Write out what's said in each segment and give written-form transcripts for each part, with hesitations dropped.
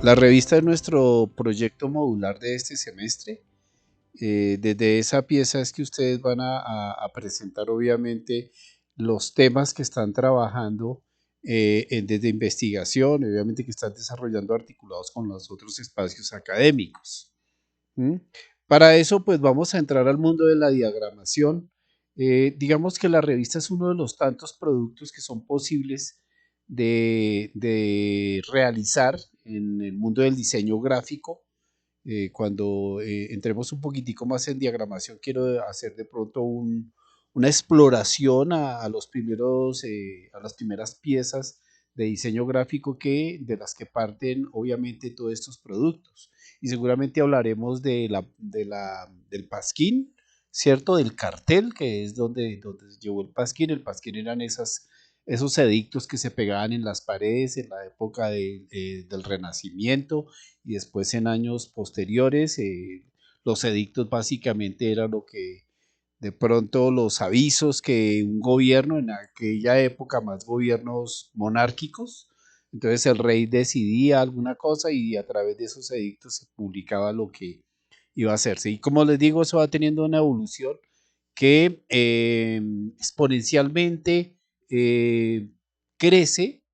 La revista es nuestro proyecto modular de este semestre. Desde esa pieza es que ustedes van a presentar obviamente los temas que están trabajando desde investigación, obviamente que están desarrollando articulados con los otros espacios académicos. ¿Mm? Para eso, pues vamos a entrar al mundo de la diagramación. Digamos que la revista es uno de los tantos productos que son posibles de realizar en el mundo del diseño gráfico. Cuando entremos un poquitico más en diagramación, quiero hacer de pronto una exploración a los primeros, a las primeras piezas de diseño gráfico de las que parten obviamente todos estos productos. Y seguramente hablaremos del pasquín, ¿cierto? Del cartel, que es donde se llevó el pasquín. El pasquín eran esos edictos que se pegaban en las paredes en la época del Renacimiento y después en años posteriores. Los edictos básicamente eran lo que de pronto los avisos que un gobierno, en aquella época más gobiernos monárquicos, entonces el rey decidía alguna cosa y a través de esos edictos se publicaba lo que iba a hacerse. Y como les digo, eso va teniendo una evolución que exponencialmente crece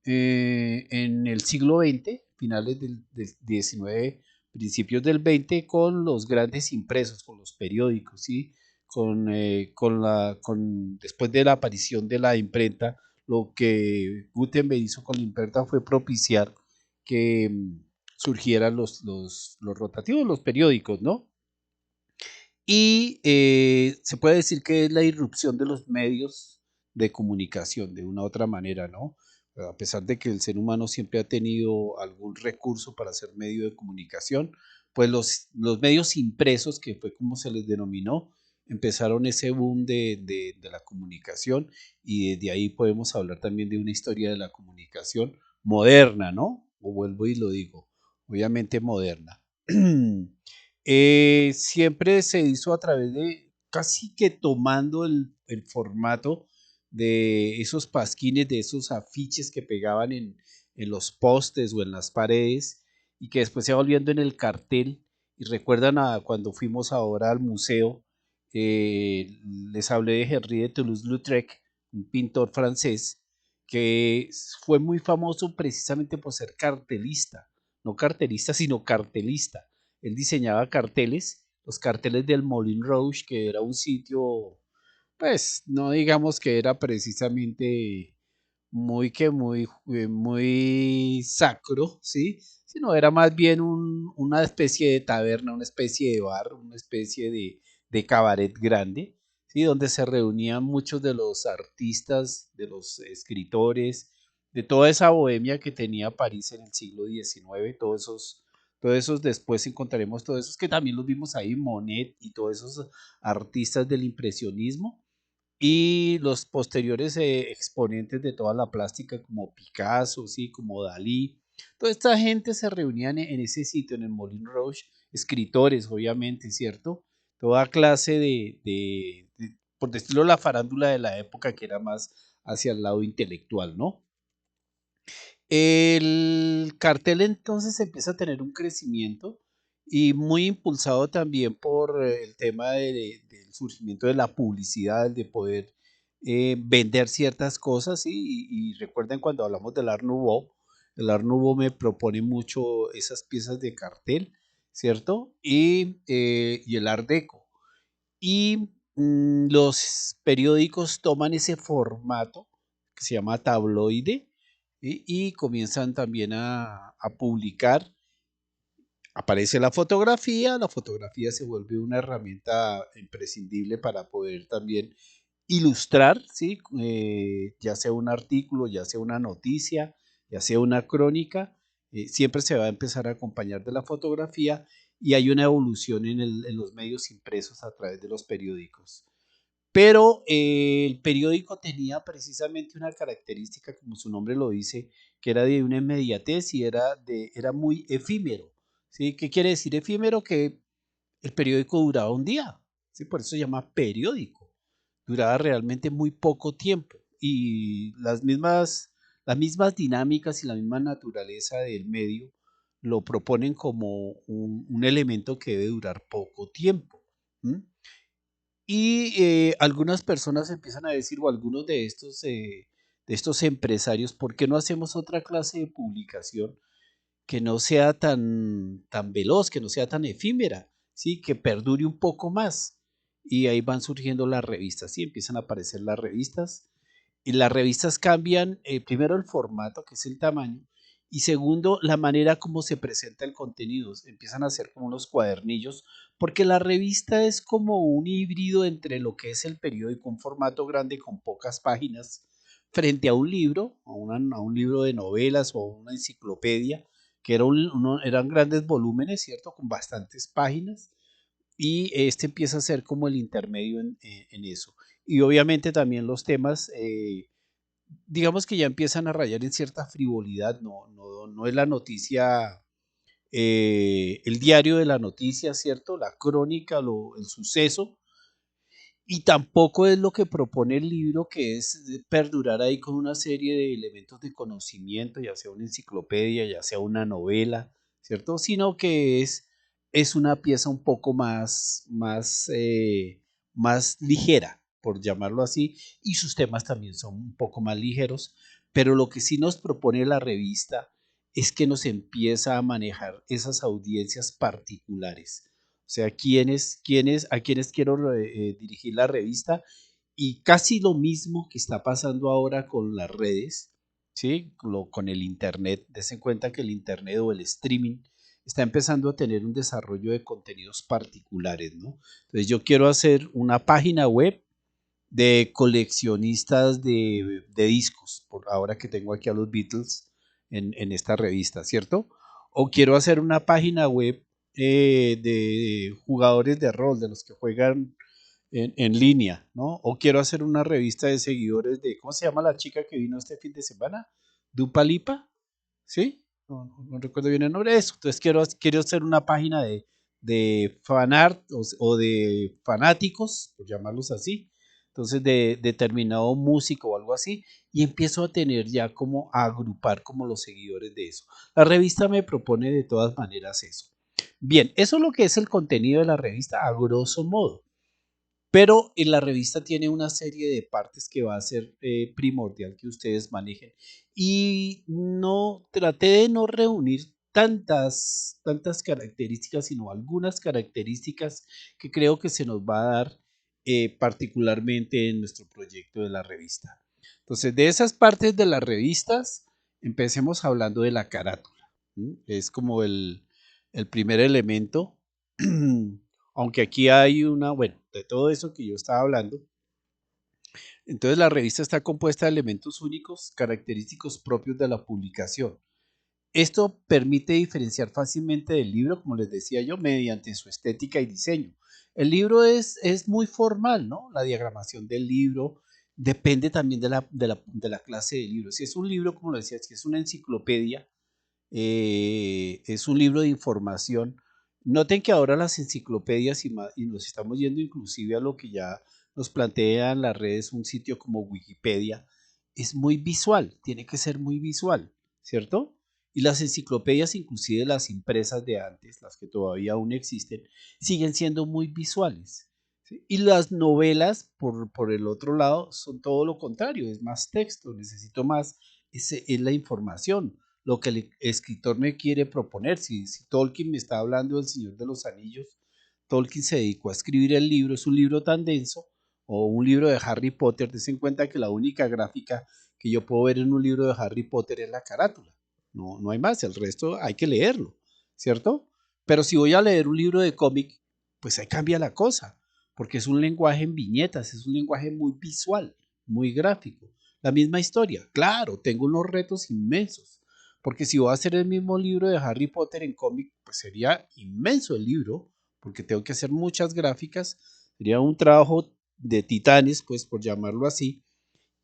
en el siglo XX, finales del XIX, principios del XX, con los grandes impresos, con los periódicos, ¿sí? Después de la aparición de la imprenta, lo que Gutenberg hizo con la imprenta fue propiciar que surgieran los rotativos, los periódicos, ¿no? Y se puede decir que es la irrupción de los medios de comunicación de una u otra manera, ¿no? A pesar de que el ser humano siempre ha tenido algún recurso para ser medio de comunicación, pues los medios impresos, que fue como se les denominó, empezaron ese boom de la comunicación y desde ahí podemos hablar también de una historia de la comunicación moderna, ¿no? O vuelvo y lo digo, obviamente moderna. Siempre se hizo a través de casi que tomando el formato de esos pasquines, de esos afiches que pegaban en los postes o en las paredes y que después se va volviendo en el cartel. Y recuerdan cuando fuimos ahora al museo, les hablé de Henri de Toulouse-Lautrec, un pintor francés que fue muy famoso precisamente por ser cartelista, no cartelista, sino cartelista. Él diseñaba carteles, los carteles del Moulin Rouge, que era un sitio, pues no digamos que era precisamente muy sacro, ¿sí? Sino era más bien una especie de taberna, una especie de bar, una especie de cabaret grande, ¿sí? Donde se reunían muchos de los artistas, de los escritores, de toda esa bohemia que tenía París en el siglo XIX, todos esos después encontraremos todos esos que también los vimos ahí, Monet y todos esos artistas del impresionismo y los posteriores exponentes de toda la plástica como Picasso, ¿sí? Como Dalí. Toda esta gente se reunía en ese sitio, en el Moulin Rouge, escritores, obviamente, ¿cierto? Toda clase por decirlo, la farándula de la época que era más hacia el lado intelectual, ¿no? El cartel entonces empieza a tener un crecimiento y muy impulsado también por el tema del surgimiento de la publicidad, de poder vender ciertas cosas, ¿sí? Y recuerden cuando hablamos del Art Nouveau, el Art Nouveau me propone mucho esas piezas de cartel, ¿cierto? Y el Art Deco. Y los periódicos toman ese formato que se llama tabloide y comienzan también a publicar. Aparece la fotografía se vuelve una herramienta imprescindible para poder también ilustrar, ¿sí? Ya sea un artículo, ya sea una noticia, ya sea una crónica, siempre se va a empezar a acompañar de la fotografía y hay una evolución en los medios impresos a través de los periódicos. Pero el periódico tenía precisamente una característica, como su nombre lo dice, que era de una inmediatez y era muy efímero. ¿Sí? ¿Qué quiere decir efímero? Que el periódico duraba un día, ¿sí? Por eso se llama periódico. Duraba realmente muy poco tiempo y las mismas dinámicas y la misma naturaleza del medio lo proponen como un elemento que debe durar poco tiempo. ¿M? Y algunas personas empiezan a decir, o algunos de estos empresarios, ¿por qué no hacemos otra clase de publicación que no sea tan veloz, que no sea tan efímera, ¿sí? Que perdure un poco más? Y ahí van surgiendo las revistas, ¿sí? Empiezan a aparecer las revistas y las revistas cambian, primero el formato, que es el tamaño, y segundo, la manera como se presenta el contenido. Empiezan a ser como unos cuadernillos, porque la revista es como un híbrido entre lo que es el periódico, un formato grande con pocas páginas, frente a un libro, a un libro de novelas o una enciclopedia, que eran grandes volúmenes, ¿cierto? Con bastantes páginas, y este empieza a ser como el intermedio en eso. Y obviamente también los temas, digamos que ya empiezan a rayar en cierta frivolidad, no es la noticia, el diario de la noticia, ¿cierto? La crónica, el suceso, y tampoco es lo que propone el libro, que es perdurar ahí con una serie de elementos de conocimiento, ya sea una enciclopedia, ya sea una novela, ¿cierto? Sino que es una pieza un poco más ligera, por llamarlo así, y sus temas también son un poco más ligeros, pero lo que sí nos propone la revista es que nos empieza a manejar esas audiencias particulares, o sea, a quienes quiero dirigir la revista, y casi lo mismo que está pasando ahora con las redes, ¿sí? Con el Internet. Des en cuenta que el Internet o el streaming está empezando a tener un desarrollo de contenidos particulares, ¿no? Entonces yo quiero hacer una página web de coleccionistas de discos, por ahora que tengo aquí a los Beatles en esta revista, ¿cierto? O quiero hacer una página web de jugadores de rol, de los que juegan en línea, ¿no? O quiero hacer una revista de seguidores de, ¿cómo se llama la chica que vino este fin de semana? Dupa Lipa, ¿sí? No recuerdo bien el nombre de eso. Entonces quiero hacer una página de fanart o de fanáticos, por llamarlos así, entonces de determinado músico o algo así, y empiezo a tener ya como a agrupar como los seguidores de eso. La revista me propone de todas maneras eso. Bien, eso es lo que es el contenido de la revista a grosso modo. Pero en la revista tiene una serie de partes que va a ser primordial que ustedes manejen. Y no traté de no reunir tantas características, sino algunas características que creo que se nos va a dar particularmente en nuestro proyecto de la revista. Entonces, de esas partes de las revistas, empecemos hablando de la carátula. ¿M? Es como el primer elemento. Aunque aquí hay bueno, de todo eso que yo estaba hablando, entonces la revista está compuesta de elementos únicos, característicos propios de la publicación. Esto permite diferenciar fácilmente del libro, como les decía yo, mediante su estética y diseño. El libro es muy formal, ¿no? La diagramación del libro depende también de la clase de libro. Si es un libro, como lo decía, si es una enciclopedia, es un libro de información. Noten que ahora las enciclopedias y nos estamos yendo inclusive a lo que ya nos plantean las redes, un sitio como Wikipedia, es muy visual, tiene que ser muy visual, ¿cierto? Y las enciclopedias, inclusive las impresas de antes, las que todavía aún existen, siguen siendo muy visuales. ¿Sí? Y las novelas, por el otro lado, son todo lo contrario, es más texto, necesito más, es la información, lo que el escritor me quiere proponer. Si Tolkien me está hablando del Señor de los Anillos, Tolkien se dedicó a escribir el libro, es un libro tan denso, o un libro de Harry Potter, des en cuenta que la única gráfica que yo puedo ver en un libro de Harry Potter es la carátula, no hay más, el resto hay que leerlo, ¿cierto? Pero si voy a leer un libro de cómic, pues ahí cambia la cosa, porque es un lenguaje en viñetas, es un lenguaje muy visual, muy gráfico. La misma historia, claro, tengo unos retos inmensos, porque si voy a hacer el mismo libro de Harry Potter en cómic, pues sería inmenso el libro, porque tengo que hacer muchas gráficas, sería un trabajo de titanes, pues por llamarlo así,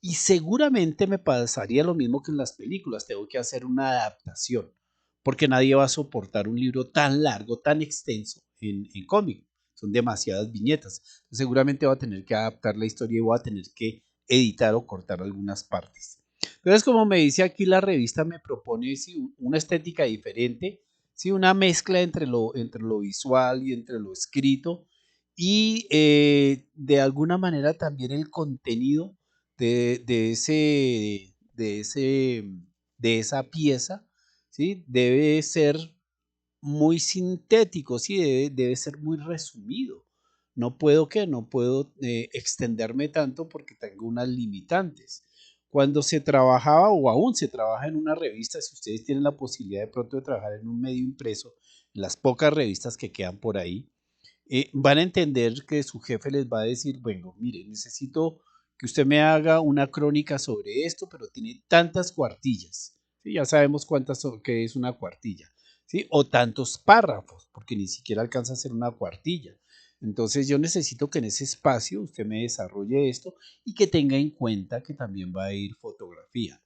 y seguramente me pasaría lo mismo que en las películas, tengo que hacer una adaptación, porque nadie va a soportar un libro tan largo, tan extenso en cómic, son demasiadas viñetas, entonces, seguramente va a tener que adaptar la historia y voy a tener que editar o cortar algunas partes. Entonces, como me dice aquí la revista, me propone una estética diferente, ¿sí? Una mezcla entre lo visual y entre lo escrito y de alguna manera también el contenido de de esa pieza, ¿sí? Debe ser muy sintético, sí, debe ser muy resumido. No puedo extenderme tanto porque tengo unas limitantes. Cuando se trabajaba o aún se trabaja en una revista, si ustedes tienen la posibilidad de pronto de trabajar en un medio impreso, las pocas revistas que quedan por ahí, van a entender que su jefe les va a decir, bueno, mire, necesito que usted me haga una crónica sobre esto, pero tiene tantas cuartillas. ¿Sí? Ya sabemos qué es una cuartilla. ¿Sí? O tantos párrafos, porque ni siquiera alcanza a ser una cuartilla. Entonces yo necesito que en ese espacio usted me desarrolle esto y que tenga en cuenta que también va a ir fotografía.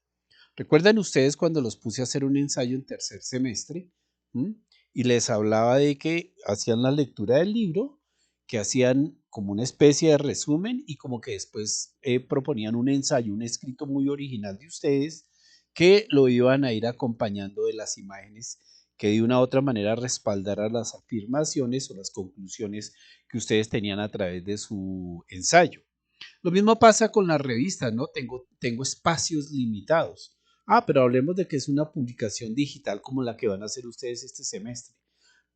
¿Recuerdan ustedes cuando los puse a hacer un ensayo en tercer semestre? ¿Mm? Y les hablaba de que hacían la lectura del libro, que hacían como una especie de resumen y como que después proponían un ensayo, un escrito muy original de ustedes que lo iban a ir acompañando de las imágenes que de una u otra manera respaldaran las afirmaciones o las conclusiones que ustedes tenían a través de su ensayo. Lo mismo pasa con las revistas, ¿no? Tengo espacios limitados. Ah, pero hablemos de que es una publicación digital como la que van a hacer ustedes este semestre.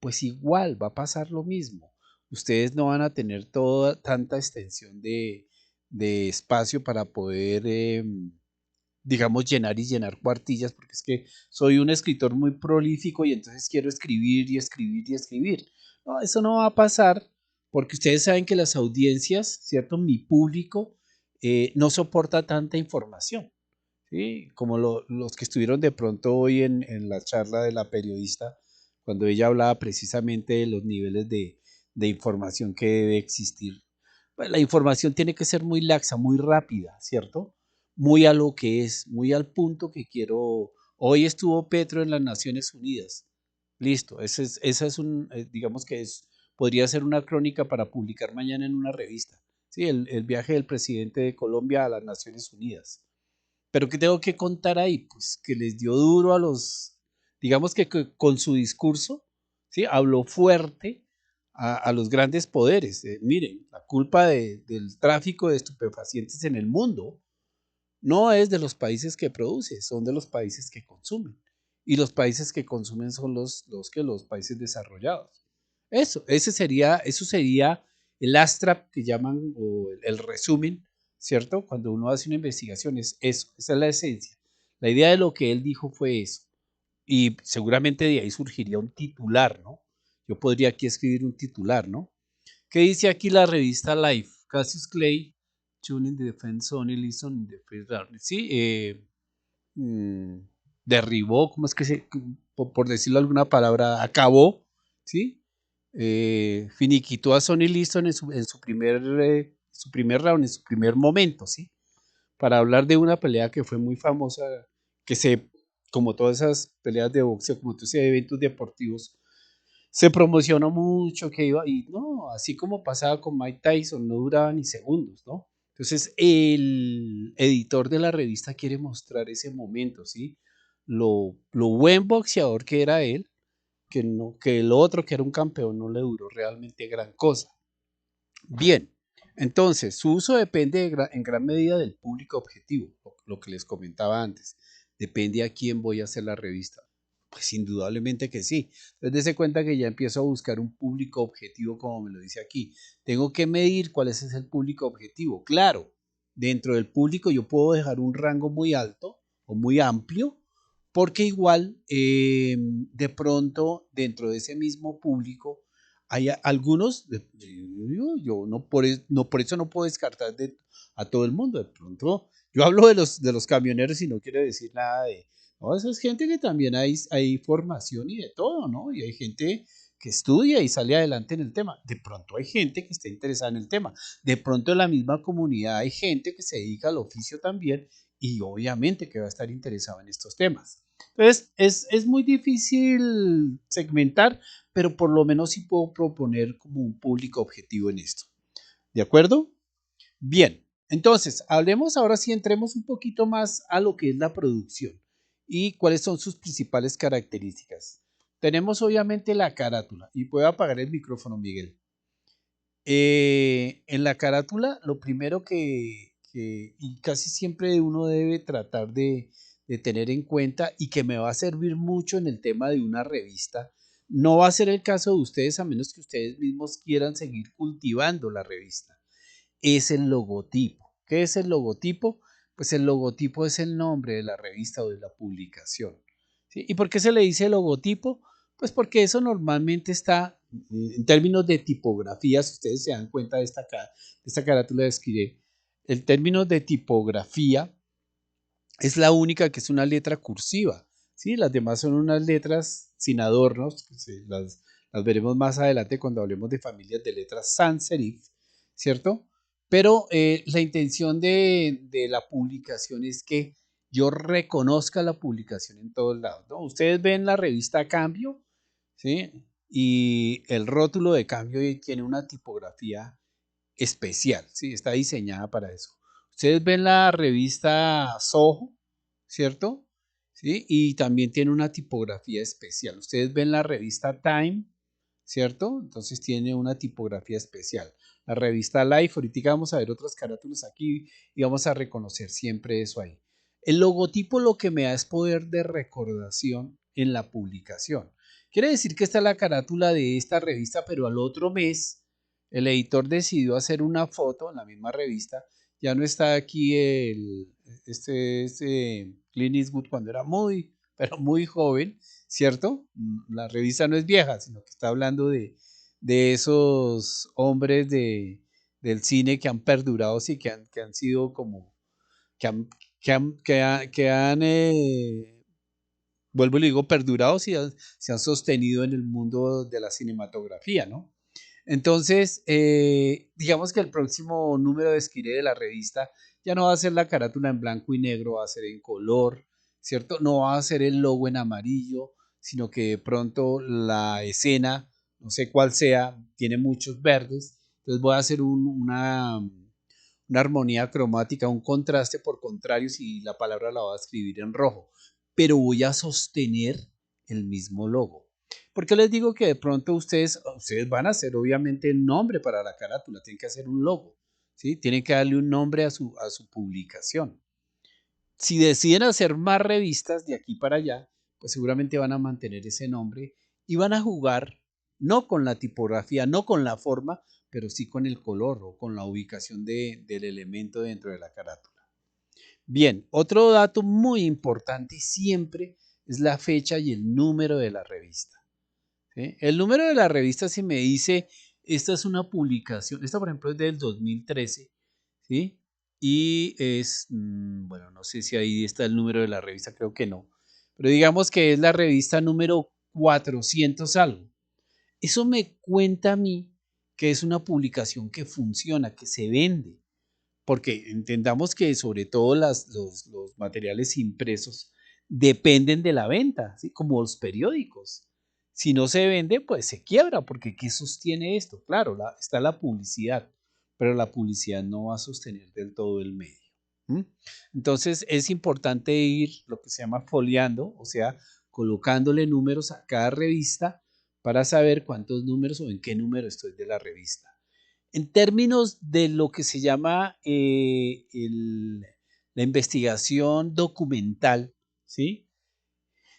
Pues igual va a pasar lo mismo. Ustedes no van a tener toda tanta extensión de espacio para poder digamos, llenar y llenar cuartillas, porque es que soy un escritor muy prolífico y entonces quiero escribir y escribir y escribir. No, eso no va a pasar porque ustedes saben que las audiencias, ¿cierto? Mi público no soporta tanta información, ¿sí? Como los que estuvieron de pronto hoy en la charla de la periodista, cuando ella hablaba precisamente de los niveles de información que debe existir. Pues la información tiene que ser muy laxa, muy rápida, ¿cierto? Muy a lo que es, muy al punto que quiero. Hoy estuvo Petro en las Naciones Unidas. Listo, esa es digamos que podría ser una crónica para publicar mañana en una revista. Sí, el viaje del presidente de Colombia a las Naciones Unidas. Pero ¿qué tengo que contar ahí? Pues que les dio duro a digamos que con su discurso, ¿sí? Habló fuerte a los grandes poderes. Miren, la culpa del tráfico de estupefacientes en el mundo no es de los países que producen, son de los países que consumen. Y los países que consumen son los países desarrollados. Eso sería el ASTRAP que llaman, o el resumen, ¿cierto? Cuando uno hace una investigación es eso, esa es la esencia. La idea de lo que él dijo fue eso. Y seguramente de ahí surgiría un titular, ¿no? Yo podría aquí escribir un titular, ¿no? ¿Qué dice aquí la revista Life? Cassius Clay, June in the Defense, Sonny Liston in the First Round. Sí, mm, derribó, ¿cómo es que por decirlo alguna palabra, acabó, ¿sí? Finiquitó a Sonny Liston su primer round, en su primer momento, ¿sí? Para hablar de una pelea que fue muy famosa, que como todas esas peleas de boxeo, como todos esos eventos deportivos, se promocionó mucho que iba, y no, así como pasaba con Mike Tyson, no duraba ni segundos, ¿no? Entonces, el editor de la revista quiere mostrar ese momento, ¿sí? Lo buen boxeador que era él, que el otro, que era un campeón, no le duró realmente gran cosa. Bien, entonces, su uso depende en gran medida del público objetivo, lo que les comentaba antes. Depende a quién voy a hacer la revista. Pues indudablemente que sí. Entonces, dése cuenta que ya empiezo a buscar un público objetivo, como me lo dice aquí. Tengo que medir cuál es el público objetivo. Claro, dentro del público yo puedo dejar un rango muy alto o muy amplio, porque igual de pronto dentro de ese mismo público hay algunos, yo no por eso no puedo descartar a todo el mundo. De pronto, yo hablo de los camioneros y no quiero decir nada de, no, esa es gente que también hay formación y de todo, ¿no? Y hay gente que estudia y sale adelante en el tema. De pronto hay gente que está interesada en el tema. De pronto en la misma comunidad hay gente que se dedica al oficio también y obviamente que va a estar interesado en estos temas. Entonces, es muy difícil segmentar, pero por lo menos sí puedo proponer como un público objetivo en esto. ¿De acuerdo? Bien, entonces, hablemos ahora sí, entremos un poquito más a lo que es la producción y cuáles son sus principales características. tenemos obviamente la carátula y puedo apagar el micrófono, Miguel. En la carátula, lo primero y casi siempre uno debe tratar de tener en cuenta y que me va a servir mucho en el tema de una revista, no va a ser el caso de ustedes a menos que ustedes mismos quieran seguir cultivando la revista, es el logotipo. ¿Qué es el logotipo? Pues el logotipo es el nombre de la revista o de la publicación. ¿Sí? ¿Y por qué se le dice logotipo? Pues porque eso normalmente está, en términos de tipografía, si ustedes se dan cuenta de esta carátula de escribir, el término de tipografía es la única que es una letra cursiva, ¿sí? Las demás son unas letras sin adornos, que las veremos más adelante cuando hablemos de familias de letras sans serif, ¿cierto? Pero la intención de la publicación es que yo reconozca la publicación en todos lados, ¿no? Ustedes ven la revista Cambio, ¿sí? Y el rótulo de Cambio tiene una tipografía especial, ¿sí? Está diseñada para eso. Ustedes ven la revista Soho, ¿cierto? ¿Sí? Y también tiene una tipografía especial. Ustedes ven la revista Time, ¿cierto? Entonces tiene una tipografía especial. La revista Life, ahorita vamos a ver otras carátulas aquí y vamos a reconocer siempre eso ahí. El logotipo lo que me da es poder de recordación en la publicación. Quiere decir que esta es la carátula de esta revista, pero al otro mes el editor decidió hacer una foto en la misma revista. Ya no está aquí este Clint Eastwood cuando era pero muy joven, ¿cierto? La revista no es vieja, sino que está hablando de esos hombres del cine que han perdurado, sí, que han sido como, que han, que han vuelvo y le digo, perdurados y se han sostenido en el mundo de la cinematografía, ¿no? Entonces, digamos que el próximo número de Esquire de la revista ya no va a ser la carátula en blanco y negro, va a ser en color, ¿cierto? No va a ser el logo en amarillo, sino que de pronto la escena, no sé cuál sea, tiene muchos verdes. Entonces voy a hacer una armonía cromática, un contraste por contrarios y la palabra la voy a escribir en rojo. Pero voy a sostener el mismo logo. ¿Por qué les digo que de pronto ustedes van a hacer obviamente el nombre para la carátula? Tienen que hacer un logo, ¿sí? Tienen que darle un nombre a su publicación. Si deciden hacer más revistas de aquí para allá, pues seguramente van a mantener ese nombre y van a jugar no con la tipografía, no con la forma, pero sí con el color o con la ubicación del elemento dentro de la carátula. Bien, otro dato muy importante siempre es la fecha y el número de la revista. ¿Sí? El número de la revista, si me dice, esta es una publicación, esta por ejemplo es del 2013, ¿sí? Y es, bueno, no sé si ahí está el número de la revista, creo que no, pero digamos que es la revista número 400 algo. Eso me cuenta a mí que es una publicación que funciona, que se vende, porque entendamos que sobre todo los materiales impresos dependen de la venta, ¿sí? Como los periódicos. Si no se vende, pues se quiebra, porque ¿qué sostiene esto? Claro, está la publicidad, pero la publicidad no va a sostener del todo el medio. ¿Mm? Entonces es importante ir lo que se llama foliando, o sea, colocándole números a cada revista para saber cuántos números o en qué número estoy de la revista. En términos de lo que se llama la investigación documental, ¿sí?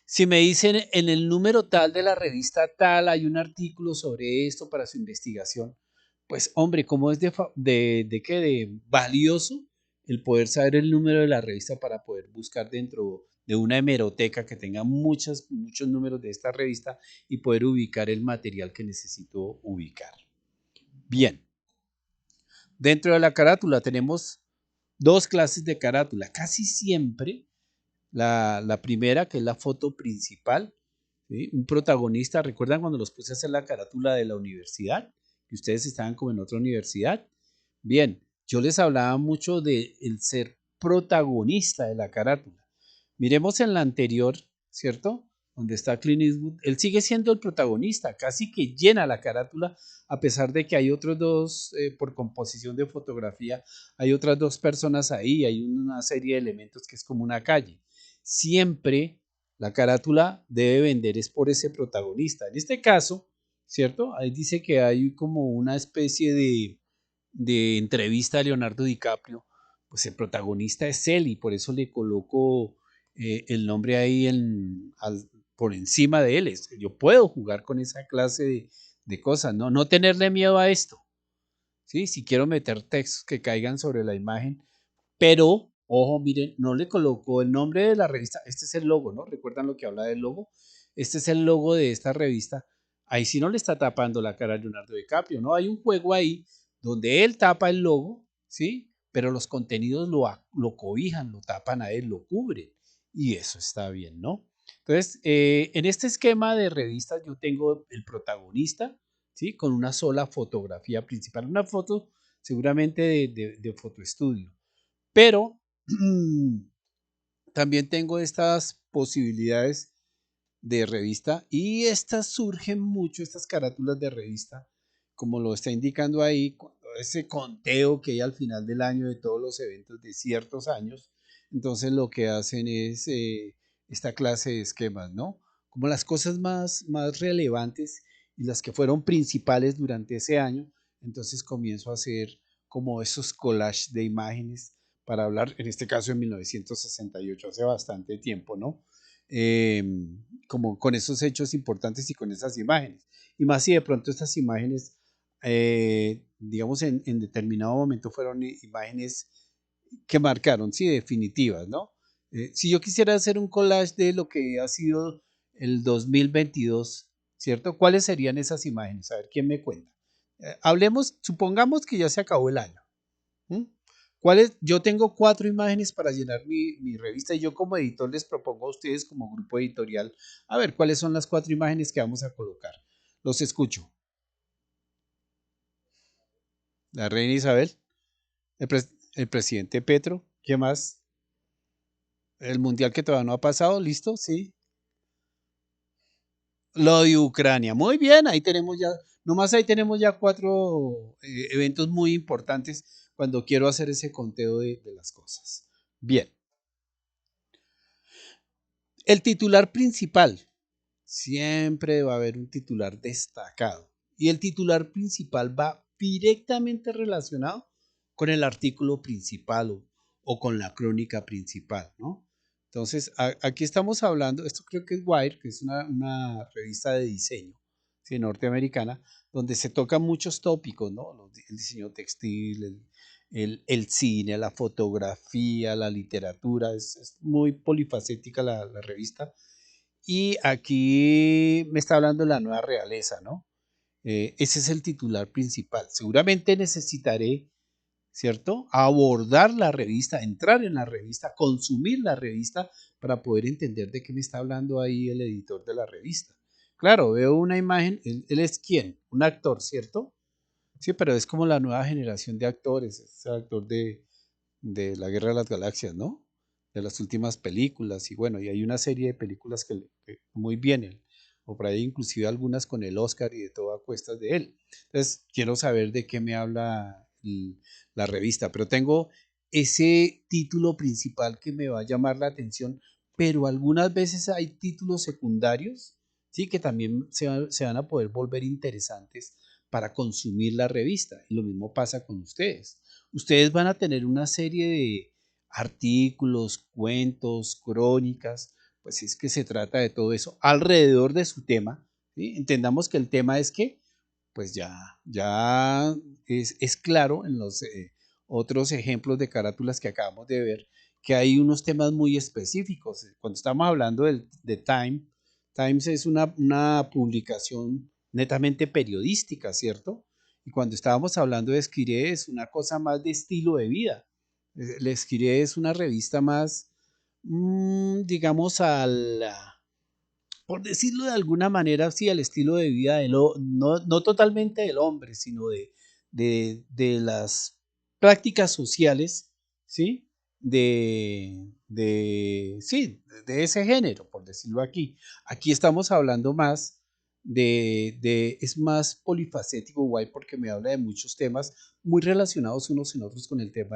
Si me dicen en el número tal de la revista tal hay un artículo sobre esto para su investigación, pues hombre, ¿cómo es de valioso el poder saber el número de la revista para poder buscar dentro de una hemeroteca que tenga muchos números de esta revista y poder ubicar el material que necesito ubicar? Bien. Dentro de la carátula tenemos dos clases de carátula. Casi siempre la primera, que es la foto principal, ¿sí? Un protagonista. ¿Recuerdan cuando los puse a hacer la carátula de la universidad? Que ustedes estaban como en otra universidad. Bien, yo les hablaba mucho de el ser protagonista de la carátula. Miremos en la anterior, ¿cierto? Donde está Clint Eastwood. Él sigue siendo el protagonista, casi que llena la carátula, a pesar de que hay otros dos, por composición de fotografía, hay otras dos personas ahí, hay una serie de elementos que es como una calle. Siempre La carátula debe vender es por ese protagonista. En este caso, ¿cierto? Ahí dice que hay como una especie de entrevista a Leonardo DiCaprio. Pues el protagonista es él y por eso le coloco el nombre ahí por encima de él. Yo puedo jugar con esa clase de cosas, ¿no? No tenerle miedo a esto. ¿Sí? Si quiero meter textos que caigan sobre la imagen, pero, ojo, miren, no le colocó el nombre de la revista. Este es el logo, ¿no? ¿Recuerdan lo que habla del logo? Este es el logo de esta revista. Ahí sí no le está tapando la cara a Leonardo DiCaprio, ¿no? Hay un juego ahí donde él tapa el logo, ¿sí? Pero los contenidos lo cobijan, lo tapan a él, lo cubren. Y eso está bien, ¿no? Entonces, en este esquema de revistas yo tengo el protagonista, ¿sí? Con una sola fotografía principal, una foto seguramente de fotoestudio. Pero también tengo estas posibilidades de revista y estas surgen mucho, estas carátulas de revista, como lo está indicando ahí, ese conteo que hay al final del año de todos los eventos de ciertos años, entonces lo que hacen es esta clase de esquemas, ¿no? Como las cosas más relevantes y las que fueron principales durante ese año, entonces comienzo a hacer como esos collages de imágenes para hablar, en este caso en 1968, hace bastante tiempo, ¿no? Eh, como con esos hechos importantes y con esas imágenes. Y más si de pronto estas imágenes, digamos, en determinado momento fueron imágenes que marcaron, sí, definitivas, ¿no? Si yo quisiera hacer un collage de lo que ha sido el 2022, ¿cierto? ¿Cuáles serían esas imágenes? A ver, ¿quién me cuenta? Hablemos, supongamos que ya se acabó el año. ¿Mm? ¿Cuáles? Yo tengo 4 imágenes para llenar mi revista y yo como editor les propongo a ustedes como grupo editorial a ver cuáles son las 4 imágenes que vamos a colocar. Los escucho. La reina Isabel, el presidente Petro, ¿qué más? El mundial que todavía no ha pasado, ¿listo? Sí. Lo de Ucrania, muy bien, ahí tenemos ya, nomás ahí tenemos ya 4 eventos muy importantes cuando quiero hacer ese conteo de las cosas. Bien, el titular principal. Siempre va a haber un titular destacado. Y el titular principal va directamente relacionado con el artículo principal o con la crónica principal, ¿no? Entonces, aquí estamos hablando, esto creo que es Wire, que es una revista de diseño, ¿sí? Norteamericana, donde se tocan muchos tópicos, ¿no? El diseño textil, el cine, la fotografía, la literatura, es muy polifacética la revista y aquí me está hablando de la nueva realeza, ¿no? Ese es el titular principal. Seguramente necesitaré, ¿cierto? Abordar la revista, entrar en la revista, consumir la revista para poder entender de qué me está hablando ahí el editor de la revista. Claro, veo una imagen, él es quién, un actor, ¿cierto? Sí, pero es como la nueva generación de actores, es el actor de la Guerra de las Galaxias, ¿no? De las últimas películas y bueno, y hay una serie de películas que muy bien, o por ahí inclusive algunas con el Oscar y de todo a cuestas de él. Entonces, quiero saber de qué me habla la revista, pero tengo ese título principal que me va a llamar la atención, pero algunas veces hay títulos secundarios, sí, que también se van a poder volver interesantes para consumir la revista. Y lo mismo pasa con ustedes. Ustedes van a tener una serie de artículos, cuentos, crónicas, pues es que se trata de todo eso alrededor de su tema. ¿Sí? Entendamos que el tema es que, pues ya es claro en los otros ejemplos de carátulas que acabamos de ver, que hay unos temas muy específicos. Cuando estamos hablando de Times es una publicación netamente periodística, ¿cierto? Y cuando estábamos hablando de Esquiré es una cosa más de estilo de vida. El Esquiré es una revista más, digamos, por decirlo de alguna manera, sí, al estilo de vida no totalmente del hombre, sino de las prácticas sociales, ¿sí? Sí, de ese género, por decirlo aquí. Aquí estamos hablando más es más polifacético, guay, porque me habla de muchos temas muy relacionados unos en otros con el tema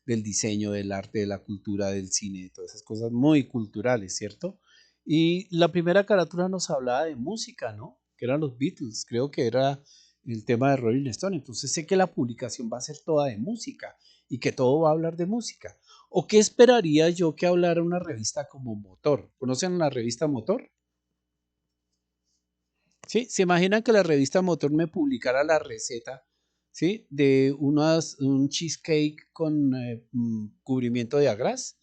del diseño, del arte, de la cultura, del cine, de todas esas cosas muy culturales, ¿cierto? Y la primera carátula nos hablaba de música, ¿no? Que eran los Beatles, creo que era el tema de Rolling Stone. Entonces sé que la publicación va a ser toda de música y que todo va a hablar de música. ¿O qué esperaría yo que hablara una revista como Motor? ¿Conocen la revista Motor? ¿Sí? ¿Se imaginan que la revista Motor me publicara la receta, ¿sí? De un cheesecake con cubrimiento de agraz?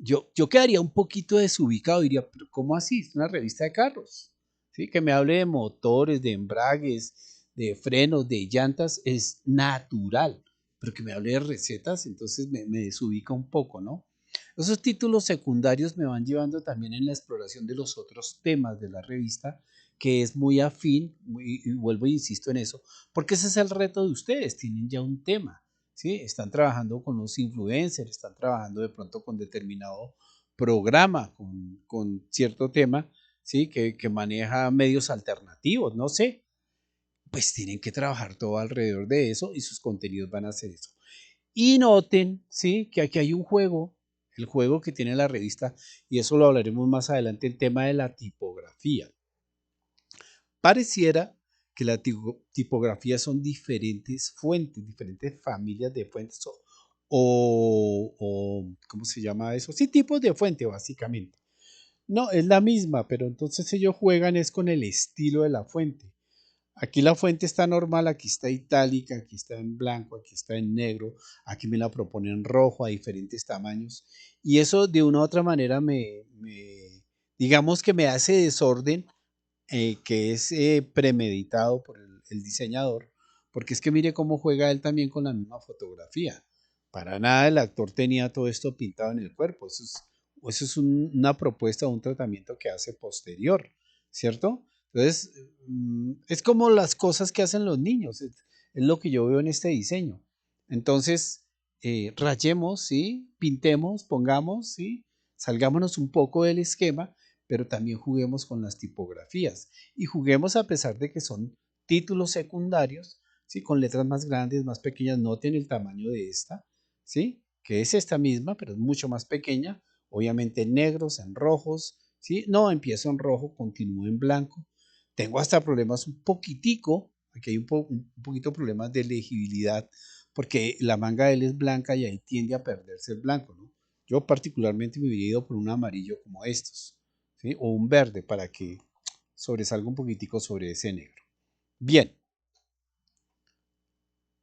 Yo quedaría un poquito desubicado, diría, pero ¿cómo así? Es una revista de carros, ¿sí? Que me hable de motores, de embragues, de frenos, de llantas, es natural, pero que me hable de recetas, entonces me desubica un poco, ¿no? Esos títulos secundarios me van llevando también en la exploración de los otros temas de la revista, que es muy afín, y vuelvo e insisto en eso, porque ese es el reto de ustedes, tienen ya un tema, ¿sí? Están trabajando con los influencers, están trabajando de pronto con determinado programa, con cierto tema, ¿sí? Que maneja medios alternativos, no sé, pues tienen que trabajar todo alrededor de eso y sus contenidos van a ser eso. Y noten, ¿sí? Que aquí hay un juego, el juego que tiene la revista, y eso lo hablaremos más adelante, el tema de la tipografía. Pareciera que la tipografía son diferentes fuentes, diferentes familias de fuentes ¿cómo se llama eso? Sí, tipos de fuente básicamente. No, es la misma, pero entonces ellos juegan es con el estilo de la fuente. Aquí la fuente está normal, aquí está itálica, aquí está en blanco, aquí está en negro, aquí me la proponen en rojo a diferentes tamaños. Y eso de una u otra manera digamos que me hace desorden que es premeditado por el diseñador, porque es que mire cómo juega él también con la misma fotografía. Para nada el actor tenía todo esto pintado en el cuerpo, eso es una propuesta, un tratamiento que hace posterior, ¿cierto? Entonces, es como las cosas que hacen los niños, es lo que yo veo en este diseño. Entonces, rayemos, ¿sí? Pintemos, pongamos, ¿sí? Salgámonos un poco del esquema, pero también juguemos con las tipografías y juguemos a pesar de que son títulos secundarios, ¿sí? Con letras más grandes, más pequeñas, noten el tamaño de esta, ¿sí? Que es esta misma, pero es mucho más pequeña, obviamente en negros, en rojos, ¿sí? No empiezo en rojo, continúo en blanco. Tengo hasta problemas un poquitico, aquí hay un poquito problemas de legibilidad, porque la manga de él es blanca y ahí tiende a perderse el blanco, ¿no? Yo particularmente me hubiera ido por un amarillo como estos, ¿sí? O un verde para que sobresalga un poquitico sobre ese negro. Bien,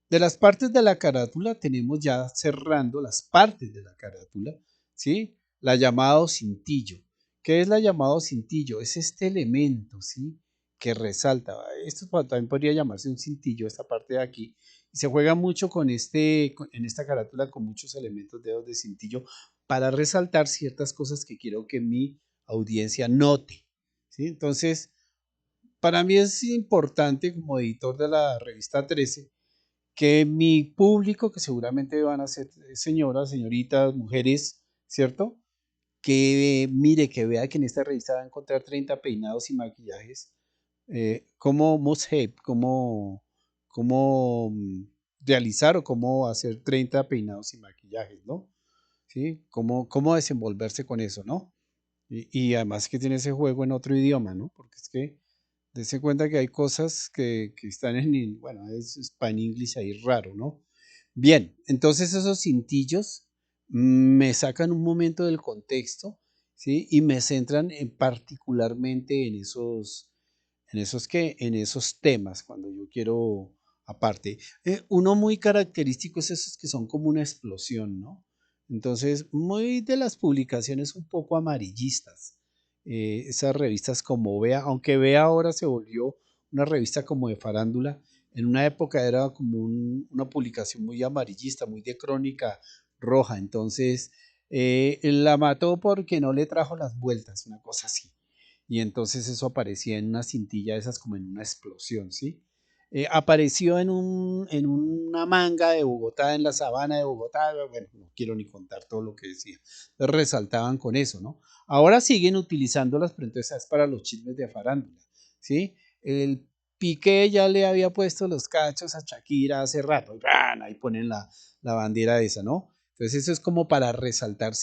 de las partes de la carátula tenemos ya cerrando las partes de la carátula, ¿sí? La llamado cintillo. ¿Qué es la llamado cintillo? Es este elemento, ¿sí? Que resalta. Esto también podría llamarse un cintillo, esta parte de aquí. Y se juega mucho en esta carátula con muchos elementos de dedos de cintillo para resaltar ciertas cosas que quiero que mi audiencia note, ¿sí? Entonces, para mí es importante como editor de la revista 13 que mi público, que seguramente van a ser señoras, señoritas, mujeres, ¿cierto? Que mire, que vea que en esta revista va a encontrar 30 peinados y maquillajes, cómo must have, cómo realizar o cómo hacer 30 peinados y maquillajes, ¿no? ¿Sí? Cómo desenvolverse con eso, ¿no? Y además que tiene ese juego en otro idioma, ¿no? Porque es que dese cuenta que hay cosas que están bueno, es Spanish English ahí raro, ¿no? Bien, entonces esos cintillos me sacan un momento del contexto, ¿sí? Y me centran particularmente en esos temas, cuando yo quiero, aparte. Uno muy característico es esos que son como una explosión, ¿no? Entonces, muy de las publicaciones un poco amarillistas. Esas revistas como Vea, aunque Vea ahora se volvió una revista como de farándula, en una época era como una publicación muy amarillista, muy de crónica roja. Entonces, la mató porque no le trajo las vueltas, una cosa así. Y entonces eso aparecía en una cintilla de esas como en una explosión, ¿sí? Apareció en una manga de Bogotá, en la sabana de Bogotá, bueno, no quiero ni contar todo lo que decía. Entonces resaltaban con eso, ¿no? Ahora siguen utilizándolas, pero entonces es para los chismes de farándula, ¿sí? El Piqué ya le había puesto los cachos a Shakira hace rato, y ahí ponen la bandera esa, ¿no? Entonces eso es como para resaltar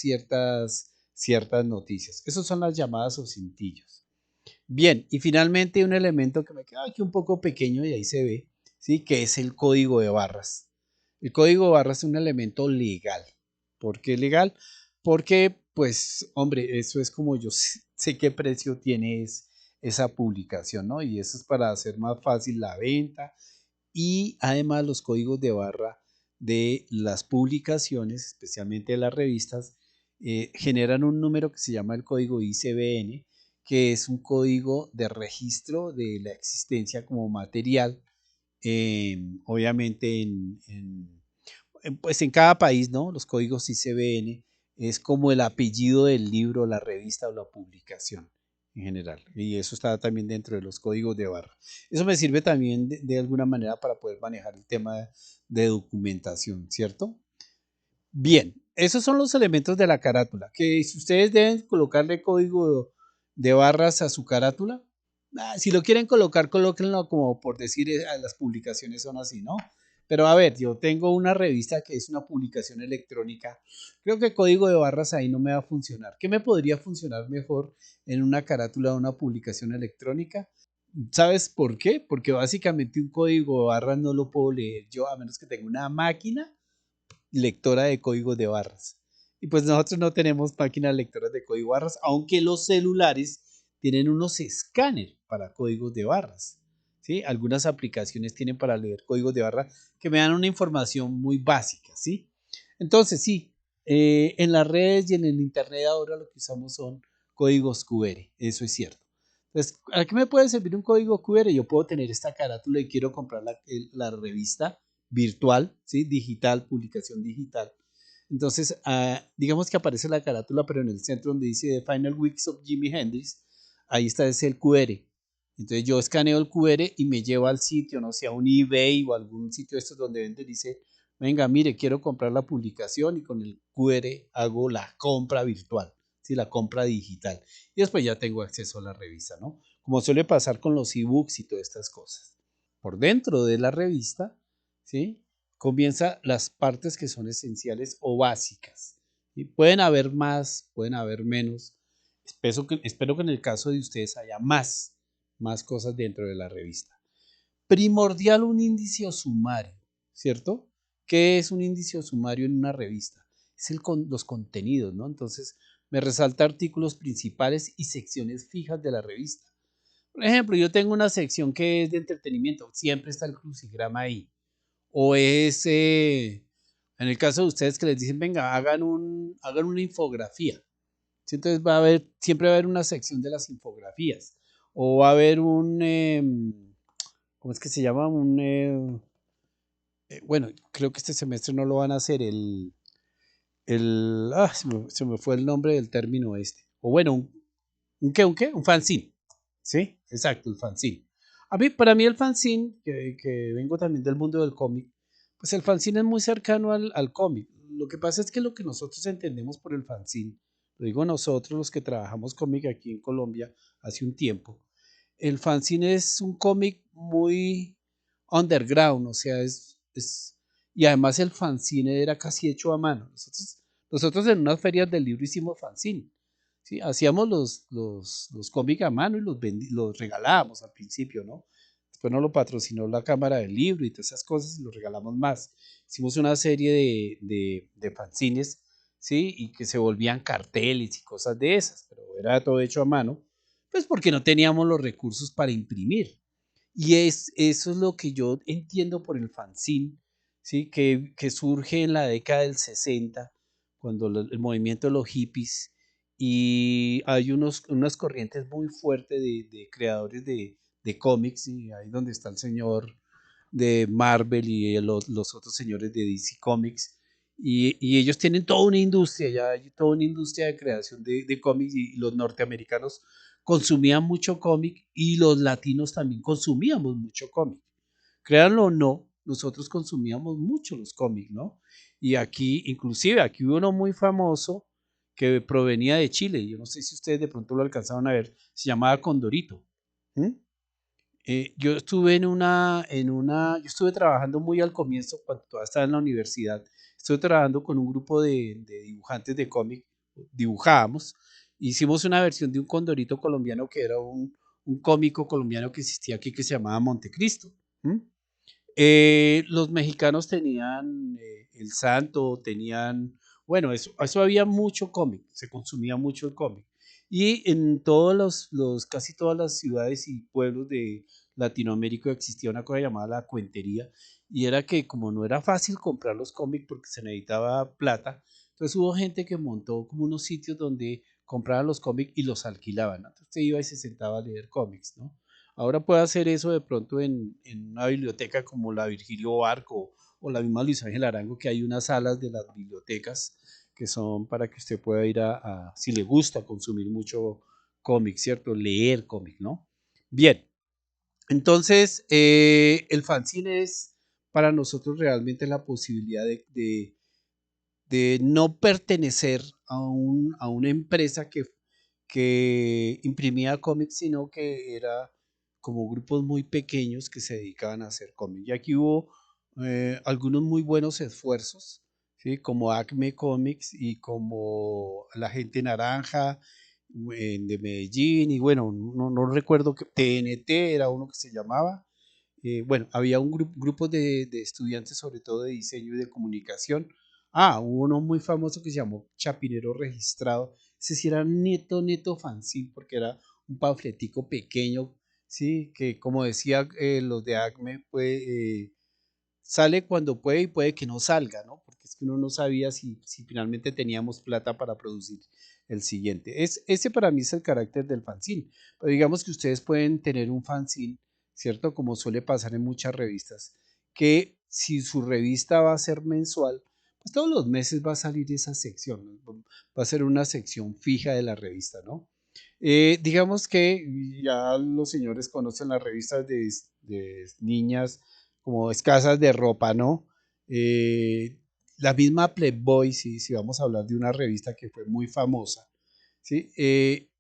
ciertas noticias. Esos son las llamadas o cintillos. Bien, y finalmente un elemento que me queda aquí un poco pequeño y ahí se ve, ¿sí? Que es el código de barras. El código de barras es un elemento legal. ¿Por qué legal? Porque, pues, hombre, eso es como yo sé qué precio tiene esa publicación, ¿no? Y eso es para hacer más fácil la venta y además los códigos de barra de las publicaciones, especialmente de las revistas, generan un número que se llama el código ICBN, que es un código de registro de la existencia como material, obviamente pues en cada país, ¿no? Los códigos ICBN es como el apellido del libro, la revista o la publicación en general. Y eso está también dentro de los códigos de barra. Eso me sirve también de alguna manera para poder manejar el tema de documentación, ¿cierto? Bien, esos son los elementos de la carátula. Que si ustedes deben colocarle código de barras a su carátula, si lo quieren colocar, colóquenlo como por decir, las publicaciones son así, ¿no? Pero a ver, yo tengo una revista que es una publicación electrónica. Creo que código de barras ahí no me va a funcionar. ¿Qué me podría funcionar mejor en una carátula de una publicación electrónica? ¿Sabes por qué? Porque básicamente un código de barras no lo puedo leer yo a menos que tenga una máquina lectora de códigos de barras. Y pues nosotros no tenemos máquinas lectoras de código de barras, aunque los celulares tienen unos escáneres para códigos de barras. ¿Sí? Algunas aplicaciones tienen para leer códigos de barra que me dan una información muy básica. ¿Sí? Entonces, sí, en las redes y en el internet ahora lo que usamos son códigos QR, eso es cierto. Entonces, ¿a qué me puede servir un código QR? Yo puedo tener esta carátula y quiero comprar la revista virtual, ¿sí? Digital, publicación digital. Entonces, digamos que aparece la carátula, pero en el centro donde dice The Final Weeks of Jimi Hendrix, ahí está ese el QR. Entonces yo escaneo el QR y me lleva al sitio, no sé, a un eBay o algún sitio de estos donde vende, dice, venga, mire, quiero comprar la publicación y con el QR hago la compra virtual, ¿sí? La compra digital. Y después ya tengo acceso a la revista, ¿no? Como suele pasar con los ebooks y todas estas cosas. Por dentro de la revista, ¿sí? Comienza las partes que son esenciales o básicas. ¿Sí? Pueden haber más, pueden haber menos. Espero que en el caso de ustedes haya más cosas dentro de la revista. Primordial un índice o sumario, ¿cierto? ¿Qué es un índice o sumario en una revista? Es los contenidos, ¿no? Entonces, me resalta artículos principales y secciones fijas de la revista. Por ejemplo, yo tengo una sección que es de entretenimiento, siempre está el crucigrama ahí. O es, en el caso de ustedes que les dicen, venga, hagan una infografía. ¿Sí? Entonces siempre va a haber una sección de las infografías. O va a haber ¿cómo es que se llama? Bueno, creo que este semestre no lo van a hacer, se me fue el nombre del término este. O bueno, ¿un qué? Un fanzine. ¿Sí? Exacto, el fanzine. Para mí el fanzine, que vengo también del mundo del cómic, pues el fanzine es muy cercano al cómic. Lo que pasa es que lo que nosotros entendemos por el fanzine, lo digo nosotros los que trabajamos cómic aquí en Colombia hace un tiempo, el fanzine es un cómic muy underground, o sea, y además el fanzine era casi hecho a mano. Nosotros en unas ferias del libro hicimos fanzine. ¿Sí? Hacíamos los cómics a mano y los regalábamos al principio, ¿no? Después nos lo patrocinó la Cámara del Libro y todas esas cosas y los regalamos más. Hicimos una serie de fanzines, ¿sí? Y que se volvían carteles y cosas de esas, pero era todo hecho a mano, pues porque no teníamos los recursos para imprimir. Y eso es lo que yo entiendo por el fanzine, ¿sí? Que surge en la década del 60, cuando el movimiento de los hippies, y hay unas corrientes muy fuertes de creadores de cómics, y ahí donde está el señor de Marvel y los otros señores de DC Comics, y ellos tienen toda una industria, ya hay toda una industria de creación de cómics, y los norteamericanos consumían mucho cómic y los latinos también consumíamos mucho cómic. Créanlo o no, nosotros consumíamos mucho los cómics, ¿no? Y aquí, inclusive, aquí hubo uno muy famoso que provenía de Chile, yo no sé si ustedes de pronto lo alcanzaron a ver, se llamaba Condorito. ¿Mm? Yo estuve trabajando muy al comienzo, cuando todavía estaba en la universidad, estuve trabajando con un grupo de dibujantes de cómic dibujábamos. Hicimos una versión de un Condorito colombiano que era un cómico colombiano que existía aquí que se llamaba Montecristo. ¿Mm? Los mexicanos tenían El Santo, tenían, bueno, eso había mucho cómic, se consumía mucho el cómic. Y en todos casi todas las ciudades y pueblos de Latinoamérica existía una cosa llamada la cuentería, y era que como no era fácil comprar los cómics porque se necesitaba plata, entonces hubo gente que montó como unos sitios donde compraban los cómics y los alquilaban, ¿no? Entonces usted iba y se sentaba a leer cómics, ¿no? Ahora puede hacer eso de pronto en una biblioteca como la Virgilio Barco o la misma Luis Ángel Arango, que hay unas salas de las bibliotecas que son para que usted pueda ir si le gusta consumir mucho cómic, ¿cierto? Leer cómic, ¿no? Bien, entonces el fanzine es para nosotros realmente la posibilidad de no pertenecer a una empresa que imprimía cómics, sino que era como grupos muy pequeños que se dedicaban a hacer cómics. Y aquí hubo algunos muy buenos esfuerzos, ¿sí? Como Acme Comics y como La Gente Naranja de Medellín, y bueno, no recuerdo que TNT era uno que se llamaba. Bueno, había un grupo de estudiantes, sobre todo de diseño y de comunicación. Hubo uno muy famoso que se llamó Chapinero Registrado. Ese sí era neto fanzine, porque era un panfletico pequeño, sí, que como decía los de ACME, sale cuando puede y puede que no salga, ¿no? Porque es que uno no sabía si finalmente teníamos plata para producir el siguiente. Ese para mí es el carácter del fanzine. Pero digamos que ustedes pueden tener un fanzine, ¿cierto? Como suele pasar en muchas revistas, que si su revista va a ser mensual, pues todos los meses va a salir esa sección, ¿no? Va a ser una sección fija de la revista, ¿no? Digamos que ya los señores conocen las revistas de niñas como escasas de ropa, ¿no? Eh, la misma Playboy, si vamos a hablar de una revista que fue muy famosa, ¿sí?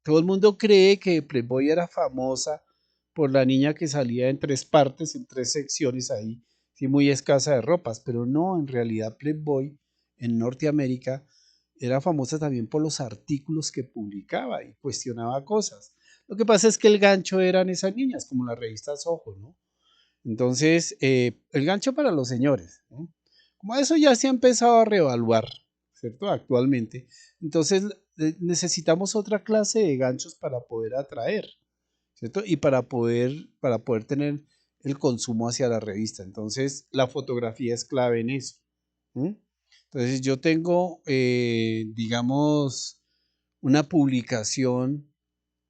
Todo el mundo cree que Playboy era famosa por la niña que salía en tres partes, en tres secciones ahí, ¿sí? Muy escasa de ropas, pero no, en realidad Playboy en Norteamérica era famosa también por los artículos que publicaba y cuestionaba cosas. Lo que pasa es que el gancho eran esas niñas, como las revistas Ojo, ¿no? Entonces, el gancho para los señores, ¿no? Como eso ya se ha empezado a reevaluar, ¿cierto? Actualmente. Entonces, necesitamos otra clase de ganchos para poder atraer, ¿cierto? Y para poder tener el consumo hacia la revista. Entonces, la fotografía es clave en eso. ¿M? Entonces, yo tengo, digamos, una publicación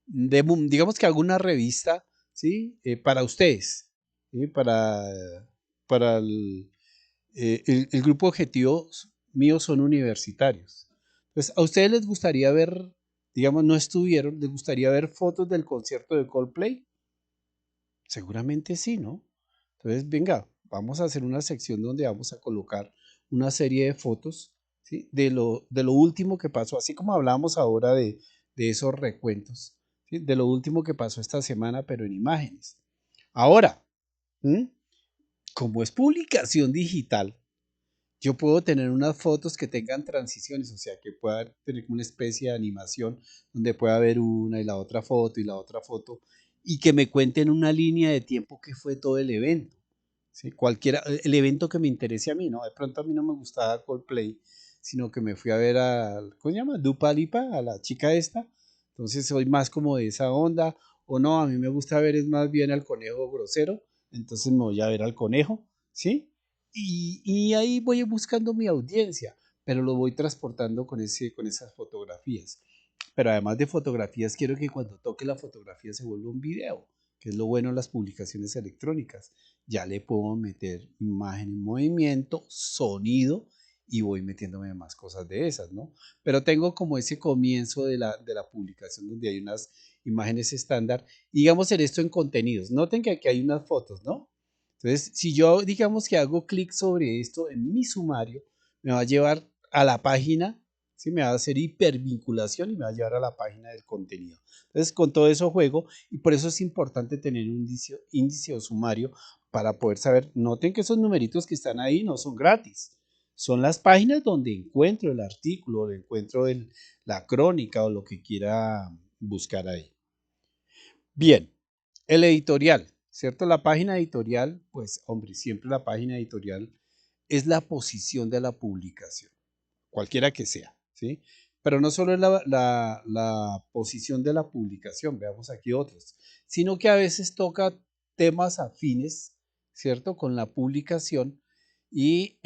digamos que hago una revista, ¿sí? Para ustedes, ¿sí? Para el grupo objetivo mío son universitarios. Entonces, ¿a ustedes les gustaría ver, digamos, no estuvieron, les gustaría ver fotos del concierto de Coldplay? Seguramente sí, ¿no? Entonces, venga, vamos a hacer una sección donde vamos a colocar una serie de fotos, ¿sí? De lo último que pasó, así como hablamos ahora de esos recuentos, ¿sí? De lo último que pasó esta semana, pero en imágenes. Ahora, ¿m? Como es publicación digital, yo puedo tener unas fotos que tengan transiciones, o sea, que pueda tener una especie de animación donde pueda haber una y la otra foto y la otra foto, y que me cuenten una línea de tiempo que fue todo el evento. ¿Sí? Cualquiera, el evento que me interese a mí, ¿no? De pronto a mí no me gustaba Coldplay, sino que me fui a ver ¿cómo se llama? Dupa Lipa, a la chica esta. Entonces soy más como de esa onda. O no, a mí me gusta ver es más bien al conejo grosero. Entonces me voy a ver al conejo, ¿sí? Y ahí voy buscando mi audiencia, pero lo voy transportando con esas fotografías. Pero además de fotografías, quiero que cuando toque la fotografía se vuelva un video, que es lo bueno en las publicaciones electrónicas. Ya le puedo meter imagen en movimiento, sonido, y voy metiéndome más cosas de esas, ¿no? Pero tengo como ese comienzo de la publicación donde hay unas imágenes estándar, digamos en esto en contenidos. Noten que aquí hay unas fotos, ¿no? Entonces, si yo digamos que hago clic sobre esto en mi sumario, me va a llevar a la página, ¿sí? Me va a hacer hipervinculación y me va a llevar a la página del contenido. Entonces, con todo eso juego y por eso es importante tener un índice o sumario para poder saber. Noten que esos numeritos que están ahí no son gratis. son las páginas donde encuentro el artículo, donde encuentro la crónica o lo que quiera buscar ahí. Bien, el editorial, ¿cierto? La página editorial, pues hombre, siempre la página editorial es la posición de la publicación, cualquiera que sea, ¿sí? Pero no solo es la posición de la publicación, veamos aquí otros, sino que a veces toca temas afines, ¿cierto? Con la publicación y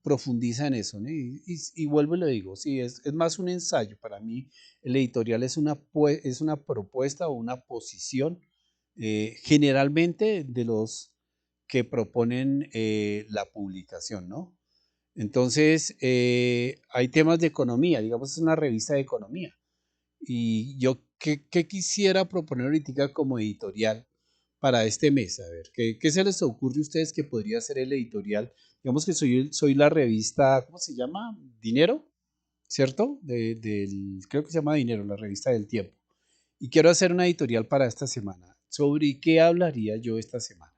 profundiza en eso, ¿no? Y vuelvo y le digo, sí, es más un ensayo. Para mí, el editorial es una propuesta o una posición, generalmente de los que proponen la publicación, ¿no? Entonces, hay temas de economía, digamos, es una revista de economía. Y yo, ¿qué quisiera proponer ahorita como editorial para este mes? A ver, ¿qué se les ocurre a ustedes que podría ser el editorial? Digamos que soy la revista, ¿cómo se llama? Dinero, ¿cierto? Creo que se llama Dinero, la revista del tiempo. Y quiero hacer una editorial para esta semana. ¿Sobre qué hablaría yo esta semana?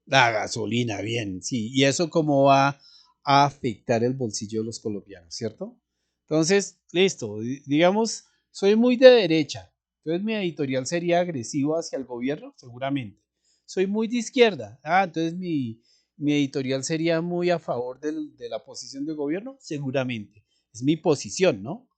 La gasolina, bien, sí. ¿Y eso cómo va a afectar el bolsillo de los colombianos, cierto? Entonces, listo, digamos, soy muy de derecha. Entonces mi editorial sería agresivo hacia el gobierno, seguramente. Soy muy de izquierda. Entonces mi editorial sería muy a favor de la posición del gobierno, seguramente. Es mi posición, ¿no?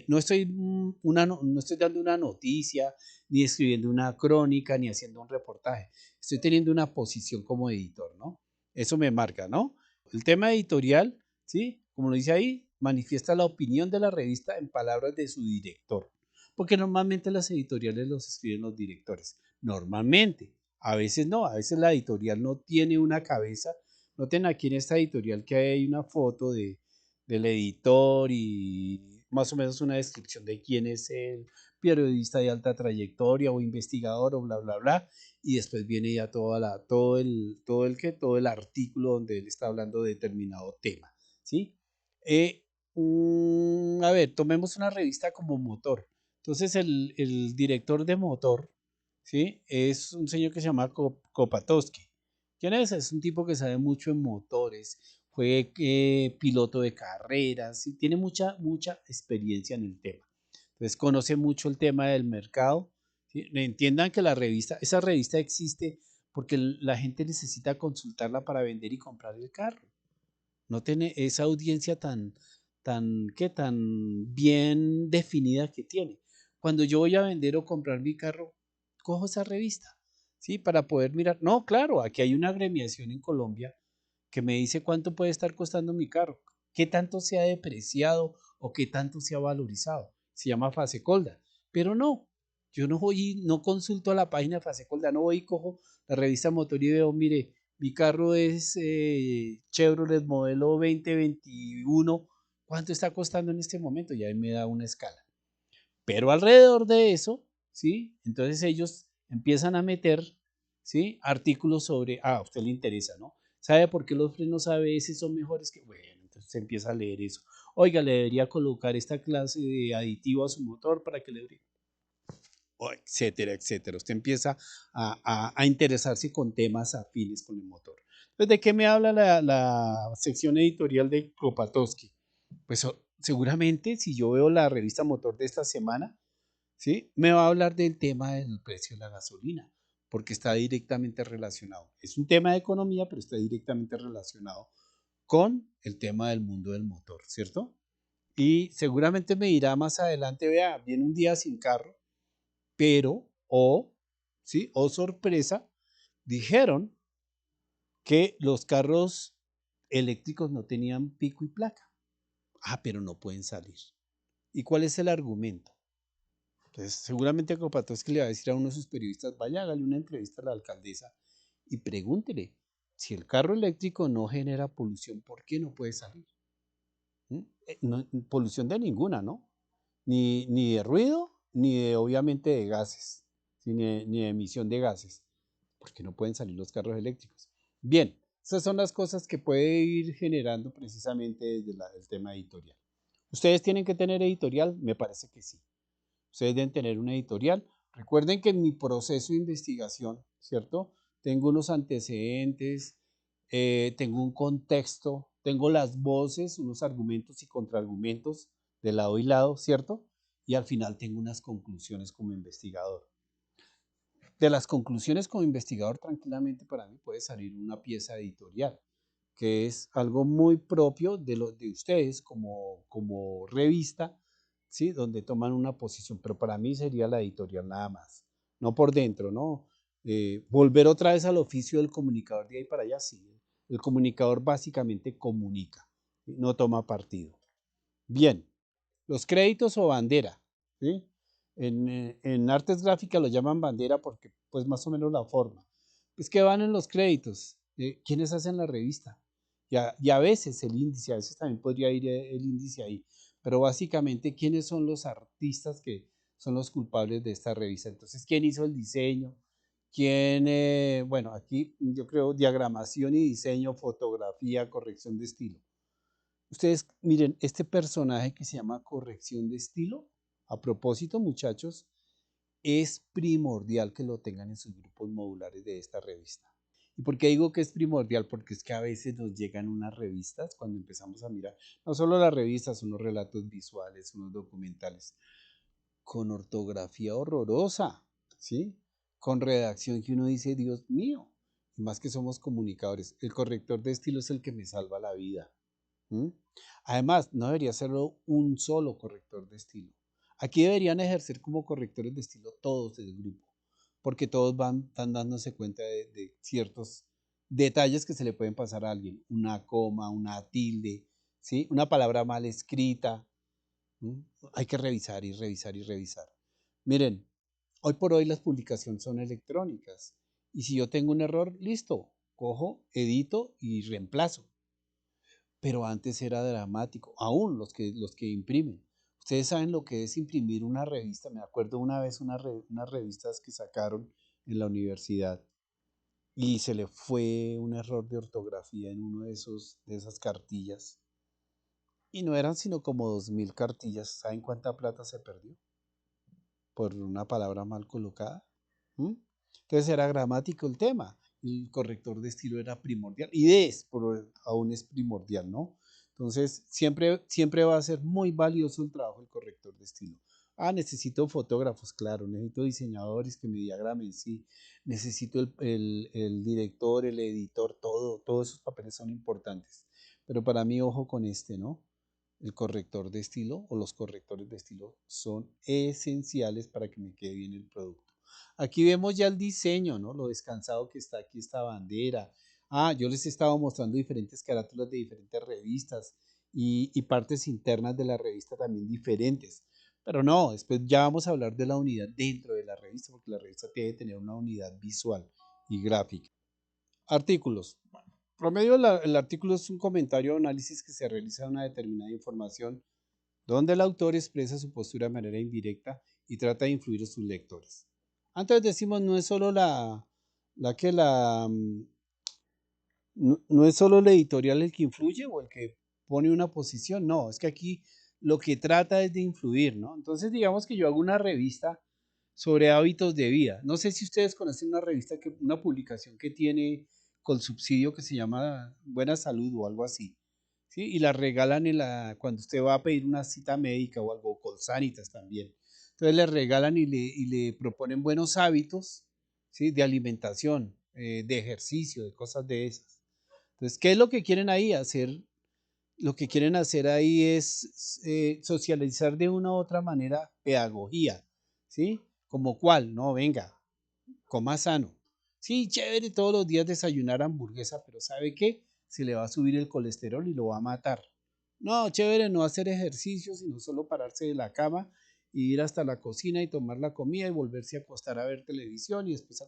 No estoy, no estoy dando una noticia, ni escribiendo una crónica, ni haciendo un reportaje. Estoy teniendo una posición como editor, ¿no? Eso me marca, ¿no? El tema editorial, ¿sí? Como lo dice ahí, manifiesta la opinión de la revista en palabras de su director, porque normalmente las editoriales los escriben los directores, normalmente, a veces no, a veces la editorial no tiene una cabeza. Noten aquí en esta editorial que hay una foto del editor y más o menos una descripción de quién es el periodista de alta trayectoria o investigador o bla, bla, bla, y después viene ya todo el artículo donde él está hablando de determinado tema, ¿sí? Eh, a ver, tomemos una revista como Motor. Entonces el director de Motor, ¿sí? Es un señor que se llama Kopatowski. ¿Quién es? Es un tipo que sabe mucho en motores, fue piloto de carreras, ¿sí? Tiene mucha experiencia en el tema. Entonces conoce mucho el tema del mercado. ¿Sí? Entiendan que esa revista existe porque la gente necesita consultarla para vender y comprar el carro. No tiene esa audiencia tan bien definida que tiene. Cuando yo voy a vender o comprar mi carro, cojo esa revista, ¿sí? Para poder mirar. No, claro, aquí hay una agremiación en Colombia que me dice cuánto puede estar costando mi carro, qué tanto se ha depreciado o qué tanto se ha valorizado. Se llama Fasecolda. Pero no, yo no voy, no consulto a la página de Fasecolda, no voy y cojo la revista Motor y veo, mire, mi carro es Chevrolet modelo 2021, ¿cuánto está costando en este momento? Y ahí me da una escala. Pero alrededor de eso, ¿sí? Entonces ellos empiezan a meter, ¿sí? Artículos sobre, a usted le interesa, ¿no? ¿Sabe por qué los frenos ABS son mejores que? Bueno, entonces se empieza a leer eso. Oiga, le debería colocar esta clase de aditivo a su motor para que le etcétera, etcétera. Usted empieza a interesarse con temas afines con el motor. Entonces, ¿de qué me habla la sección editorial de Kropatowski? Pues seguramente si yo veo la revista Motor de esta semana, ¿sí? Me va a hablar del tema del precio de la gasolina, porque está directamente relacionado. Es un tema de economía, pero está directamente relacionado con el tema del mundo del motor, ¿cierto? Y seguramente me dirá más adelante, vea, viene un día sin carro, pero, ¿sí? O sorpresa, dijeron que los carros eléctricos no tenían pico y placa. Pero no pueden salir. ¿Y cuál es el argumento? Entonces, seguramente a Kopatowski le va a decir a uno de sus periodistas, vaya, hágale una entrevista a la alcaldesa y pregúntele, si el carro eléctrico no genera polución, ¿por qué no puede salir? ¿Mm? Polución de ninguna, ¿no? Ni de ruido, ni de, obviamente, de gases, ¿sí? Ni de emisión de gases, porque no pueden salir los carros eléctricos. Bien, esas son las cosas que puede ir generando precisamente desde el tema editorial. ¿Ustedes tienen que tener editorial? Me parece que sí. Ustedes deben tener una editorial Recuerden que en mi proceso de investigación, ¿cierto? Tengo unos antecedentes, tengo un contexto, tengo las voces, unos argumentos y contraargumentos de lado y lado, ¿cierto? Y al final tengo unas conclusiones como investigador. De las conclusiones como investigador, tranquilamente para mí puede salir una pieza editorial, que es algo muy propio de ustedes como revista, ¿sí? Donde toman una posición, pero para mí sería la editorial nada más, no por dentro, ¿no? Volver otra vez al oficio del comunicador de ahí para allá, sí. El comunicador básicamente comunica, no toma partido. Bien, los créditos o bandera, ¿sí? En artes gráficas lo llaman bandera porque pues más o menos la forma. Pues que van en los créditos, ¿quiénes hacen la revista? Y a veces el índice, a veces también podría ir el índice ahí, pero básicamente quiénes son los artistas que son los culpables de esta revista. Entonces, ¿quién hizo el diseño? ¿Quién, bueno, aquí yo creo diagramación y diseño, fotografía, corrección de estilo? Ustedes miren, este personaje que se llama corrección de estilo, a propósito, muchachos, es primordial que lo tengan en sus grupos modulares de esta revista. ¿Y por qué digo que es primordial? Porque es que a veces nos llegan unas revistas cuando empezamos a mirar, no solo las revistas, unos relatos visuales, unos documentales, con ortografía horrorosa, ¿sí? Con redacción que uno dice, Dios mío, y más que somos comunicadores, el corrector de estilo es el que me salva la vida. ¿Mm? Además, no debería serlo un solo corrector de estilo. Aquí deberían ejercer como correctores de estilo todos del grupo, porque todos están dándose cuenta de ciertos detalles que se le pueden pasar a alguien. Una coma, una tilde, ¿sí? Una palabra mal escrita. ¿Mm? Hay que revisar y revisar y revisar. Miren, hoy por hoy las publicaciones son electrónicas. Y si yo tengo un error, listo, cojo, edito y reemplazo, pero antes era dramático, aún los que imprimen. Ustedes saben lo que es imprimir una revista. Me acuerdo una vez unas revistas que sacaron en la universidad y se le fue un error de ortografía en uno de esas cartillas. Y no eran sino como 2000 cartillas. ¿Saben cuánta plata se perdió por una palabra mal colocada? ¿Mm? Entonces era gramático el tema. El corrector de estilo era primordial y aún es primordial, ¿no? Entonces siempre va a ser muy valioso el trabajo del corrector de estilo. Ah, necesito fotógrafos, claro, necesito diseñadores que me diagramen, sí, necesito el director, el editor, todos esos papeles son importantes. Pero para mí, ojo con este, ¿no? El corrector de estilo o los correctores de estilo son esenciales para que me quede bien el producto. Aquí vemos ya el diseño, ¿no? Lo descansado que está aquí esta bandera. Ah, yo les he estado mostrando diferentes carátulas de diferentes revistas y partes internas de la revista también diferentes. Pero no, después ya vamos a hablar de la unidad dentro de la revista, porque la revista tiene que tener una unidad visual y gráfica. Artículos. Promedio, el artículo es un comentario o análisis que se realiza de una determinada información donde el autor expresa su postura de manera indirecta y trata de influir en sus lectores. Antes decimos, no es solo la que la, no es solo el editorial el que influye o el que pone una posición, no, es que aquí lo que trata es de influir, ¿no? Entonces digamos que yo hago una revista sobre hábitos de vida. No sé si ustedes conocen una revista, una publicación que tiene con subsidio que se llama Buena Salud o algo así, ¿sí? Y la regalan cuando usted va a pedir una cita médica o algo, con Sanitas también. Entonces le regalan y le proponen buenos hábitos, ¿sí? De alimentación, de ejercicio, de cosas de esas. Entonces, ¿qué es lo que quieren ahí hacer? Lo que quieren hacer ahí es socializar de una u otra manera pedagogía, ¿sí? Como cuál, no, venga, coma sano. Sí, chévere todos los días desayunar hamburguesa, pero ¿sabe qué? Se le va a subir el colesterol y lo va a matar. No, chévere no hacer ejercicio, sino solo pararse de la cama y ir hasta la cocina y tomar la comida y volverse a acostar a ver televisión y después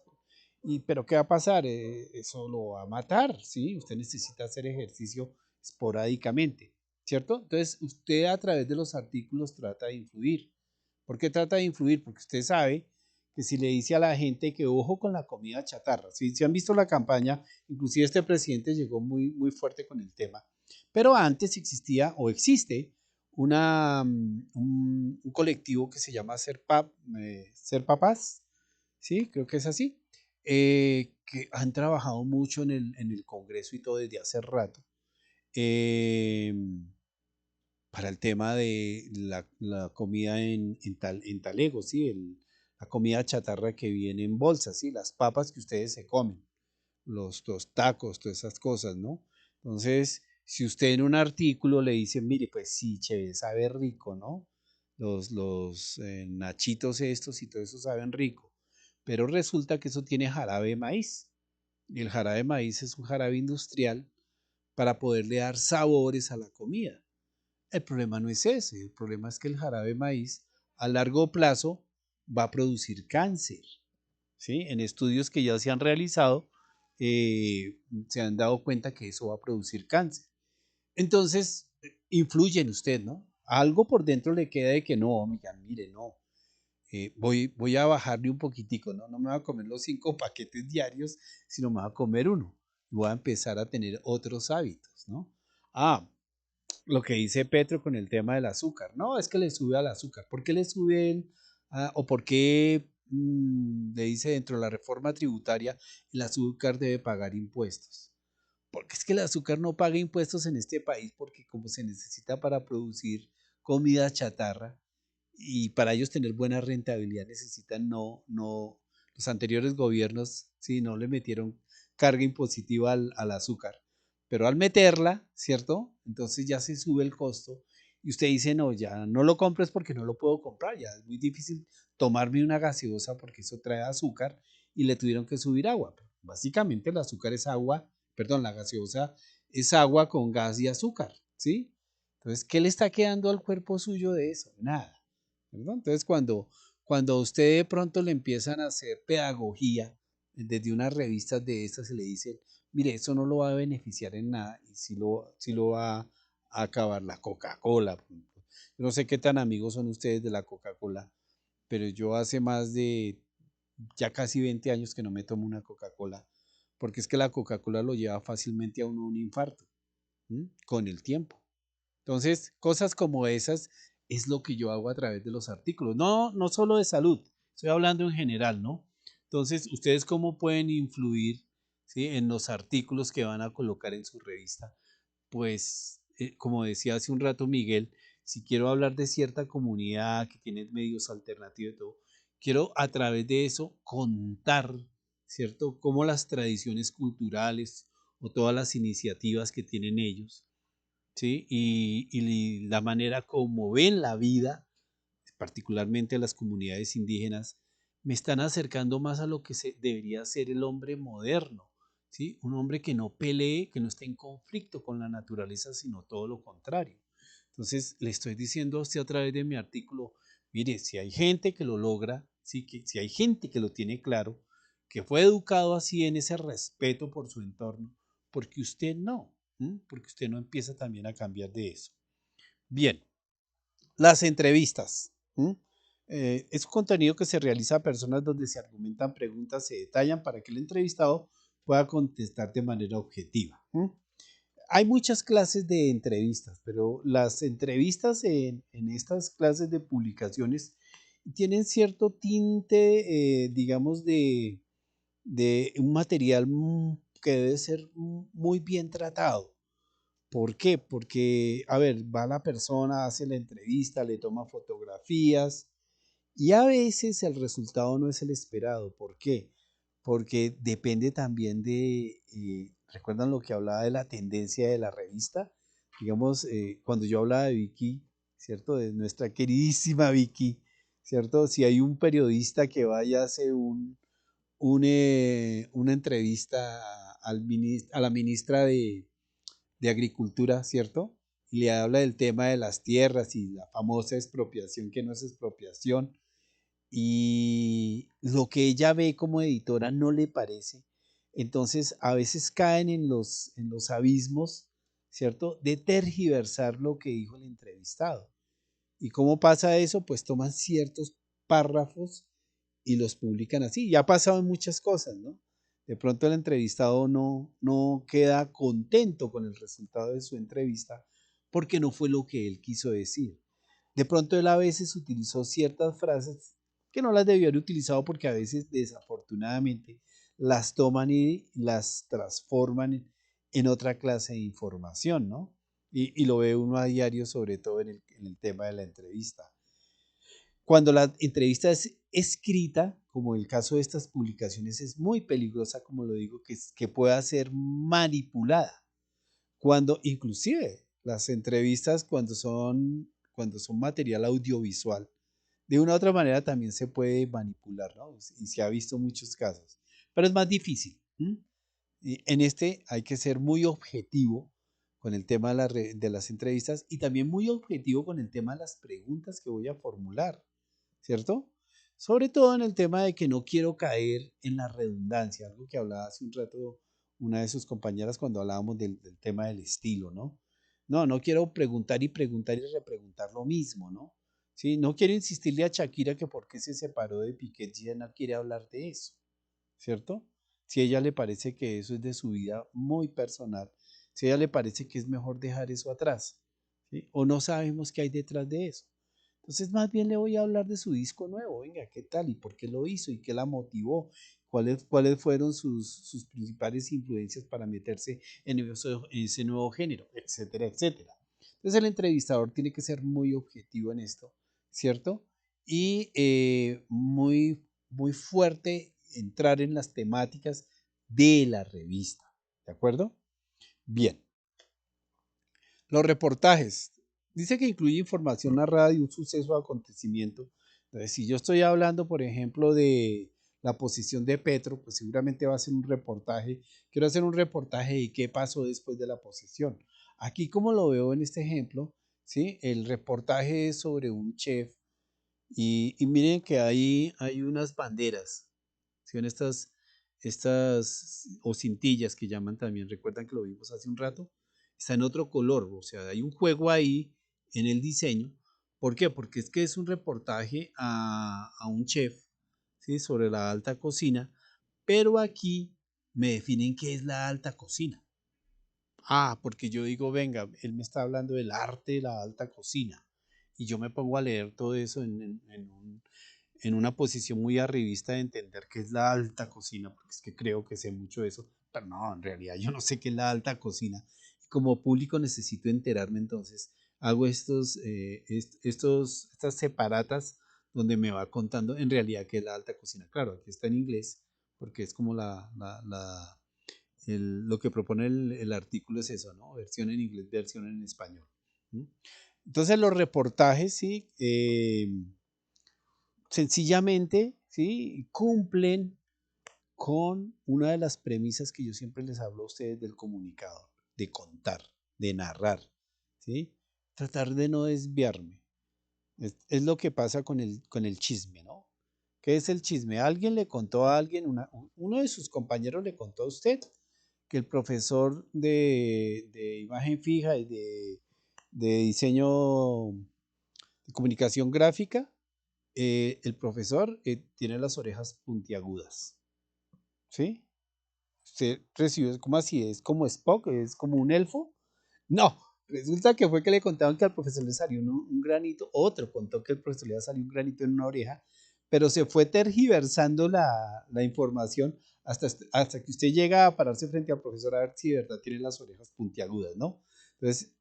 pero ¿qué va a pasar? Eso lo va a matar, ¿sí? Usted necesita hacer ejercicio esporádicamente, ¿cierto? Entonces, usted a través de los artículos trata de influir. ¿Por qué trata de influir? Porque usted sabe que si le dice a la gente que ojo con la comida chatarra, si han visto la campaña, inclusive este presidente llegó muy, muy fuerte con el tema, pero antes existía o existe un colectivo que se llama Ser Papás, ¿sí? Creo que es así, que han trabajado mucho en el Congreso y todo desde hace rato. eh, para el tema de la comida en talego, ¿sí? La comida chatarra que viene en bolsas, ¿sí? Las papas que ustedes se comen, los tacos, todas esas cosas, ¿no? Entonces, si usted en un artículo le dice, mire, pues sí, chévere, sabe rico, ¿no? Los nachitos estos y todo eso saben rico, pero resulta que eso tiene jarabe de maíz. Y el jarabe de maíz es un jarabe industrial para poderle dar sabores a la comida. El problema no es ese, el problema es que el jarabe de maíz a largo plazo va a producir cáncer, ¿sí? En estudios que ya se han realizado, se han dado cuenta que eso va a producir cáncer. Entonces, influye en usted, ¿no? Algo por dentro le queda de que no, oiga, mire, no, voy a bajarle un poquitico, ¿no? No me voy a comer los 5 paquetes diarios, sino me voy a comer uno. Y voy a empezar a tener otros hábitos, ¿no? Ah, lo que dice Petro con el tema del azúcar. No, es que le sube al azúcar. ¿Por qué le sube él? ¿O por qué le dice dentro de la reforma tributaria el azúcar debe pagar impuestos? Porque es que el azúcar no paga impuestos en este país porque como se necesita para producir comida chatarra, y para ellos tener buena rentabilidad necesitan los anteriores gobiernos, sí, no le metieron carga impositiva al azúcar, pero al meterla, ¿cierto? Entonces ya se sube el costo y usted dice, no, ya no lo compres porque no lo puedo comprar, ya es muy difícil tomarme una gaseosa porque eso trae azúcar y le tuvieron que subir agua. Básicamente el azúcar es agua, perdón, la gaseosa es agua con gas y azúcar, ¿sí? Entonces, ¿qué le está quedando al cuerpo suyo de eso? Nada. ¿Verdad? Entonces, cuando a usted de pronto le empiezan a hacer pedagogía desde unas revistas de estas, se le dicen, mire, eso no lo va a beneficiar en nada y sí lo va a acabar la Coca-Cola. Por ejemplo. Yo no sé qué tan amigos son ustedes de la Coca-Cola, pero yo hace más de ya casi 20 años que no me tomo una Coca-Cola, porque es que la Coca-Cola lo lleva fácilmente a uno a un infarto, ¿m? Con el tiempo. Entonces, cosas como esas es lo que yo hago a través de los artículos. No, no solo de salud, estoy hablando en general, ¿no? Entonces, ¿ustedes cómo pueden influir, ¿sí? En los artículos que van a colocar en su revista? Pues, como decía hace un rato Miguel, si quiero hablar de cierta comunidad que tiene medios alternativos y todo, quiero a través de eso contar, ¿cierto? Cómo las tradiciones culturales o todas las iniciativas que tienen ellos, ¿sí? Y la manera como ven la vida, particularmente las comunidades indígenas, me están acercando más a lo que debería ser el hombre moderno, ¿sí? Un hombre que no pelee, que no esté en conflicto con la naturaleza, sino todo lo contrario. Entonces, le estoy diciendo a usted a través de mi artículo, mire, si hay gente que lo logra, ¿sí? Que, si hay gente que lo tiene claro, que fue educado así en ese respeto por su entorno, porque usted no, ¿m? Porque usted no empieza también a cambiar de eso. Bien, las entrevistas. ¿M? Es un contenido que se realiza a personas donde se argumentan preguntas, se detallan para que el entrevistado pueda contestar de manera objetiva. ¿M? Hay muchas clases de entrevistas, pero las entrevistas en estas clases de publicaciones tienen cierto tinte, digamos, de un material que debe ser muy bien tratado. ¿Por qué? Porque, a ver, va la persona, hace la entrevista, le toma fotografías y a veces el resultado no es el esperado. ¿Por qué? Porque depende también ¿recuerdan lo que hablaba de la tendencia de la revista? Digamos, cuando yo hablaba de Vicky, ¿cierto? De nuestra queridísima Vicky, ¿cierto? Si hay un periodista que vaya a hacer una entrevista a la ministra de Agricultura, ¿cierto? Y le habla del tema de las tierras y la famosa expropiación que no es expropiación. Y lo que ella ve como editora no le parece. Entonces, a veces caen en los abismos, ¿cierto? De tergiversar lo que dijo el entrevistado. ¿Y cómo pasa eso? Pues toman ciertos párrafos y los publican así. Ya ha pasado en muchas cosas, ¿no? De pronto el entrevistado no queda contento con el resultado de su entrevista porque no fue lo que él quiso decir. De pronto él a veces utilizó ciertas frases que no las debió haber utilizado porque a veces desafortunadamente las toman y las transforman en otra clase de información, ¿no? Y lo ve uno a diario, sobre todo en el tema de la entrevista. Cuando la entrevista es escrita, como el caso de estas publicaciones, es muy peligrosa, como lo digo, que pueda ser manipulada. Cuando inclusive las entrevistas, cuando son material audiovisual, de una u otra manera también se puede manipular, ¿no? Y se ha visto muchos casos, pero es más difícil. ¿M? Y en este hay que ser muy objetivo con el tema de las entrevistas y también muy objetivo con el tema de las preguntas que voy a formular, ¿cierto? Sobre todo en el tema de que no quiero caer en la redundancia, algo que hablaba hace un rato una de sus compañeras cuando hablábamos del tema del estilo, ¿no? No, no quiero preguntar y preguntar y repreguntar lo mismo, ¿no? Sí, no quiero insistirle a Shakira que por qué se separó de Piqué si ella no quiere hablar de eso, ¿cierto? Si a ella le parece que eso es de su vida muy personal, si a ella le parece que es mejor dejar eso atrás, ¿sí? O no sabemos qué hay detrás de eso. Entonces, más bien le voy a hablar de su disco nuevo, venga, ¿qué tal? ¿Y por qué lo hizo? ¿Y qué la motivó? ¿Cuáles fueron sus principales influencias para meterse en ese nuevo género? Etcétera, etcétera. Entonces, el entrevistador tiene que ser muy objetivo en esto, ¿cierto? Y muy fuerte entrar en las temáticas de la revista, ¿de acuerdo? Bien, los reportajes. Dice que incluye información narrada de un suceso o acontecimiento. Entonces, si yo estoy hablando, por ejemplo, de la posición de Petro, pues seguramente va a ser un reportaje. Quiero hacer un reportaje de qué pasó después de la posesión. Aquí, como lo veo en este ejemplo, ¿sí? El reportaje es sobre un chef y miren que ahí hay unas banderas. ¿Sí? Estas o cintillas que llaman también, recuerdan que lo vimos hace un rato, está en otro color, o sea, hay un juego ahí en el diseño. ¿Por qué? Porque es que es un reportaje a un chef, ¿sí? Sobre la alta cocina, pero aquí me definen qué es la alta cocina. Ah, porque yo digo, venga, él me está hablando del arte de la alta cocina y yo me pongo a leer todo eso en una posición muy arribista de entender qué es la alta cocina, porque es que creo que sé mucho de eso, pero no, en realidad yo no sé qué es la alta cocina. Como público necesito enterarme, entonces hago estas separatas donde me va contando en realidad qué es la alta cocina. Claro, aquí está en inglés, porque es como lo que propone el artículo es eso, ¿no? Versión en inglés, versión en español. ¿Mm? Entonces los reportajes, sí, sencillamente, ¿sí? Cumplen con una de las premisas que yo siempre les hablo a ustedes del comunicador, de contar, de narrar, ¿sí? Tratar de no desviarme. Es lo que pasa con el chisme, ¿no? ¿Qué es el chisme? Alguien le contó a alguien, uno de sus compañeros le contó a usted que el profesor de imagen fija y de diseño de comunicación gráfica, el profesor tiene las orejas puntiagudas, ¿sí? Usted recibe, ¿cómo así? ¿Es como Spock? ¿Es como un elfo? No, resulta que fue que le contaban que al profesor le salió un granito, otro contó que el profesor le salió un granito en una oreja, pero se fue tergiversando la información hasta que usted llega a pararse frente al profesor a ver si de verdad tiene las orejas puntiagudas, ¿no? Entonces,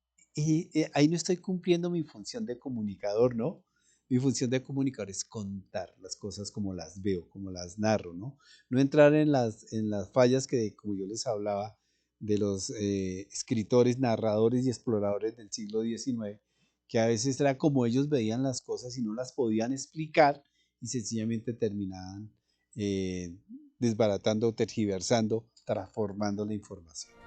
ahí no estoy cumpliendo mi función de comunicador, ¿no? Mi función de comunicador es contar las cosas como las veo, como las narro, ¿no? No entrar en las fallas que, como yo les hablaba, de los escritores, narradores y exploradores del siglo XIX, que a veces era como ellos veían las cosas y no las podían explicar y sencillamente terminaban eh, desbaratando, tergiversando, transformando la información.